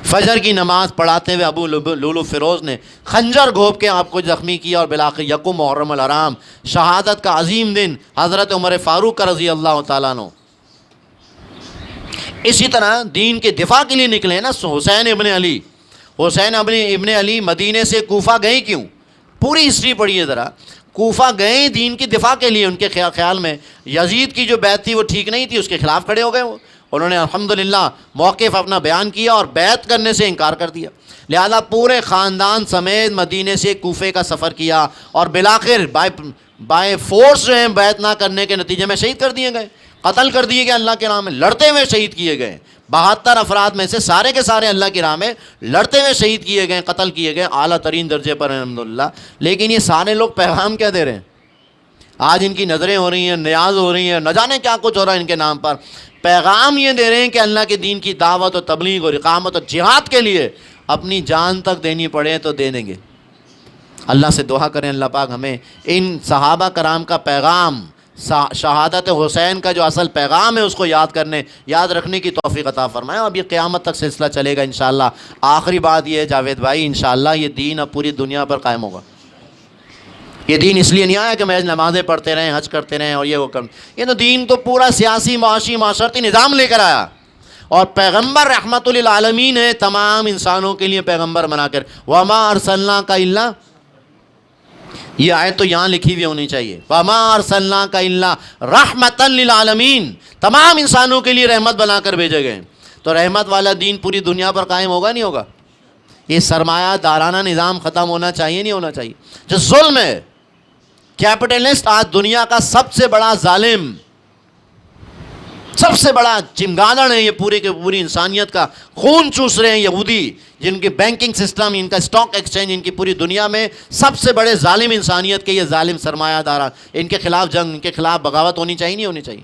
فجر کی نماز پڑھاتے ہوئے ابو لولو فیروز نے خنجر گھونپ کے آپ کو زخمی کیا، اور بالآخر یکم محرم الحرام شہادت کا عظیم دن حضرت عمر فاروق کا رضی اللہ تعالیٰ عنہ۔ اسی طرح دین کے دفاع کے لیے نکلے نا حسین ابن علی۔ حسین ابن علی مدینے سے کوفہ گئے کیوں؟ پوری ہسٹری پڑھیے ذرا۔ کوفہ گئے دین کی دفاع کے لیے، ان کے خیال میں یزید کی جو بیعت تھی وہ ٹھیک نہیں تھی، اس کے خلاف کھڑے ہو گئے وہ۔ انہوں نے الحمدللہ موقف اپنا بیان کیا اور بیعت کرنے سے انکار کر دیا، لہذا پورے خاندان سمیت مدینے سے کوفے کا سفر کیا، اور بالآخر بائی فورس جو ہیں بیعت نہ کرنے کے نتیجے میں شہید کر دیے گئے، قتل کر دیے گئے، اللہ کے راہ میں لڑتے ہوئے شہید کیے گئے۔ 72 افراد میں سے سارے کے سارے اللہ کی راہ میں لڑتے ہوئے شہید کیے گئے، قتل کیے گئے اعلیٰ ترین درجے پر الحمدللہ۔ لیکن یہ سارے لوگ پیغام کیا دے رہے ہیں؟ آج ان کی نظریں ہو رہی ہیں، نیاز ہو رہی ہیں، نہ جانے کیا کچھ ہو رہا ہے ان کے نام پر۔ پیغام یہ دے رہے ہیں کہ اللہ کے دین کی دعوت و تبلیغ اور اقامت اور جہاد کے لیے اپنی جان تک دینی پڑے تو دے دیں گے۔ اللہ سے دعا کریں اللہ پاک ہمیں ان صحابہ کرام کا پیغام، شہادت حسین کا جو اصل پیغام ہے اس کو یاد رکھنے کی توفیق عطا فرمائے۔ اب یہ قیامت تک سلسلہ چلے گا انشاءاللہ۔ آخری بات یہ ہے جاوید بھائی، انشاءاللہ یہ دین اب پوری دنیا پر قائم ہوگا۔ یہ دین اس لیے نہیں آیا کہ محض نمازیں پڑھتے رہیں، حج کرتے رہیں اور یہ وہ کریں، یہ تو دین تو پورا سیاسی، معاشی، معاشرتی نظام لے کر آیا، اور پیغمبر رحمت للعالمین ہے، تمام انسانوں کے لیے پیغمبر بنا کر۔ وَمَا أَرْسَلْنَاكَ إِلَّا، یہ آیت تو یہاں لکھی ہوئی ہونی چاہیے، وَمَا أَرْسَلْنَاكَ إِلَّا رَحْمَةً لِلْعَالَمِينَ، تمام انسانوں کے لیے رحمت بنا کر بھیجے گئے۔ تو رحمت والا دین پوری دنیا پر قائم ہوگا نہیں ہوگا؟ یہ سرمایہ دارانہ نظام ختم ہونا چاہیے نہیں ہونا چاہیے؟ جو ظلم ہے، کیپٹلسٹ آج دنیا کا سب سے بڑا ظالم، سب سے بڑا چمگادڑ ہے، یہ پوری کے پوری انسانیت کا خون چوس رہے ہیں یہودی، جن کے بینکنگ سسٹم، ان کا اسٹاک ایکسچینج، ان کی پوری دنیا میں سب سے بڑے ظالم انسانیت کے یہ ظالم سرمایہ داران، ان کے خلاف جنگ، ان کے خلاف بغاوت ہونی چاہیے نہیں ہونی چاہیے؟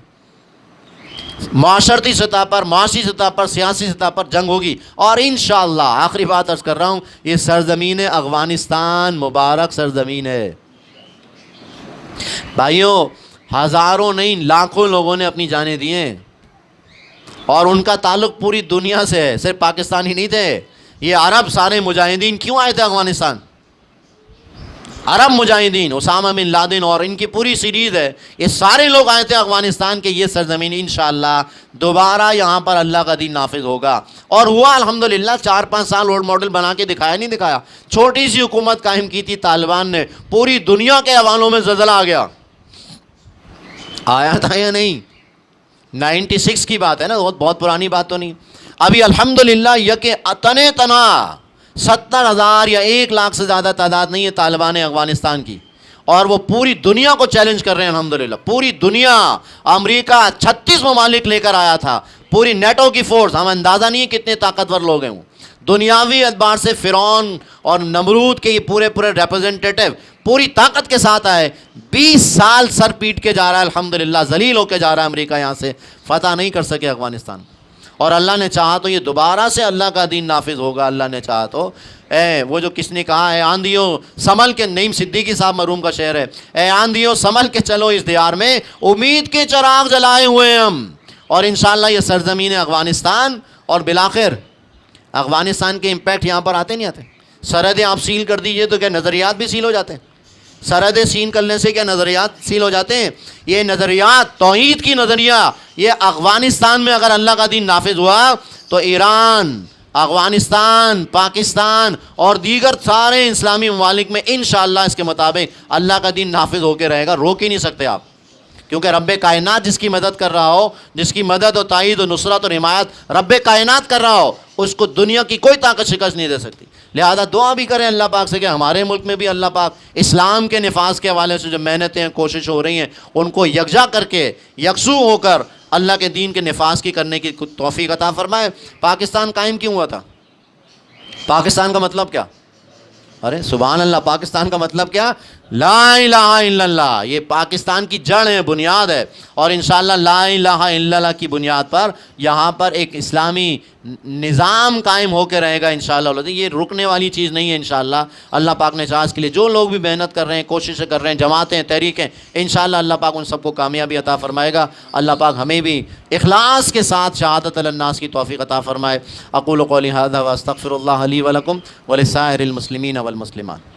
معاشرتی سطح پر، معاشی سطح پر، سیاسی سطح پر جنگ ہوگی، اور انشاءاللہ آخری بات عرض کر رہا ہوں، یہ سرزمین افغانستان مبارک سرزمین ہے بھائیوں، ہزاروں نہیں لاکھوں لوگوں نے اپنی جانیں دی ہیں، اور ان کا تعلق پوری دنیا سے ہے، صرف پاکستان ہی نہیں تھے، یہ عرب سارے مجاہدین کیوں آئے تھے افغانستان؟ عرب مجاہدین، اسامہ بن لادن اور ان کی پوری سیریز ہے، یہ سارے لوگ آئے تھے افغانستان کے یہ سرزمین۔ انشاءاللہ دوبارہ یہاں پر اللہ کا دین نافذ ہوگا، اور ہوا الحمدللہ۔ 4-5 سال رول ماڈل بنا کے دکھایا نہیں دکھایا، چھوٹی سی حکومت قائم کی تھی طالبان نے، پوری دنیا کے حوالوں میں زلزلہ آ گیا، آیا تھا یا نہیں؟ 96 کی بات ہے نا، بہت پرانی بات تو نہیں۔ ابھی الحمدللہ یہ تنے تنا 70,000 یا 1 لاکھ سے زیادہ تعداد نہیں ہے طالبان افغانستان کی، اور وہ پوری دنیا کو چیلنج کر رہے ہیں الحمدللہ، پوری دنیا۔ امریکہ 36 ممالک لے کر آیا تھا، پوری نیٹو کی فورس، ہم اندازہ نہیں ہے کتنے طاقتور لوگ ہیں وہ، دنیاوی اعتبار سے فرعون اور نمرود کے یہ پورے ریپرزنٹیٹو پوری طاقت کے ساتھ آئے۔ 20 سال سر پیٹ کے جا رہا ہے الحمدللہ، ذلیل ہو کے جا رہا ہے امریکہ، یہاں سے فتح نہیں کر سکے افغانستان، اور اللہ نے چاہا تو یہ دوبارہ سے اللہ کا دین نافذ ہوگا، اللہ نے چاہا تو۔ وہ جو کس نے کہا ہے، آندھیوں سنبھل کے، نعیم صدیقی صاحب مرحوم کا شعر ہے، اے آندھیوں سنبھل کے چلو اس دیار میں، امید کے چراغ جلائے ہوئے ہم، اور انشاءاللہ یہ سرزمین افغانستان، اور بالآخر افغانستان کے امپیکٹ یہاں پر آتے نہیں آتے؟ سرحدیں آپ سیل کر دیجئے تو کیا نظریات بھی سیل ہو جاتے ہیں؟ سرحدیں سین کرنے سے کیا نظریات سیل ہو جاتے ہیں؟ یہ نظریات، توحید کی نظریہ، یہ افغانستان میں اگر اللہ کا دین نافذ ہوا تو ایران، افغانستان، پاکستان اور دیگر سارے اسلامی ممالک میں انشاءاللہ اس کے مطابق اللہ کا دین نافذ ہو کے رہے گا، روک ہی نہیں سکتے آپ، کیونکہ رب کائنات جس کی مدد کر رہا ہو، جس کی مدد و تائید و نصرت اور حمایت رب کائنات کر رہا ہو، اس کو دنیا کی کوئی طاقت شکست نہیں دے سکتی۔ لہذا دعا بھی کریں اللہ پاک سے کہ ہمارے ملک میں بھی اللہ پاک اسلام کے نفاذ کے حوالے سے جو محنتیں کوشش ہو رہی ہیں ان کو یکجا کر کے یکسو ہو کر اللہ کے دین کے نفاذ کی کرنے کی توفیق عطا فرمائے۔ پاکستان قائم کیوں ہوا تھا؟ پاکستان کا مطلب کیا؟ ارے سبحان اللہ، پاکستان کا مطلب کیا؟ لا الہ الا اللہ۔ یہ پاکستان کی جڑ ہے، بنیاد ہے، اور انشاءاللہ لا الہ الا اللہ کی بنیاد پر یہاں پر ایک اسلامی نظام قائم ہو کے رہے گا انشاءاللہ۔ یہ رکنے والی چیز نہیں ہے انشاءاللہ۔ اللہ پاک نے چاہا اس کے لیے جو لوگ بھی محنت کر رہے ہیں، کوششیں کر رہے ہیں، جماعتیں، تحریکیں، انشاءاللہ اللہ پاک ان سب کو کامیابی عطا فرمائے گا۔ اللہ پاک ہمیں بھی اخلاص کے ساتھ شہادت علی الناس کی توفیق عطا فرمائے۔ اقول قولی ھذا واستغفر اللہ لی ولکم ولسائر المسلمین والمسلمات۔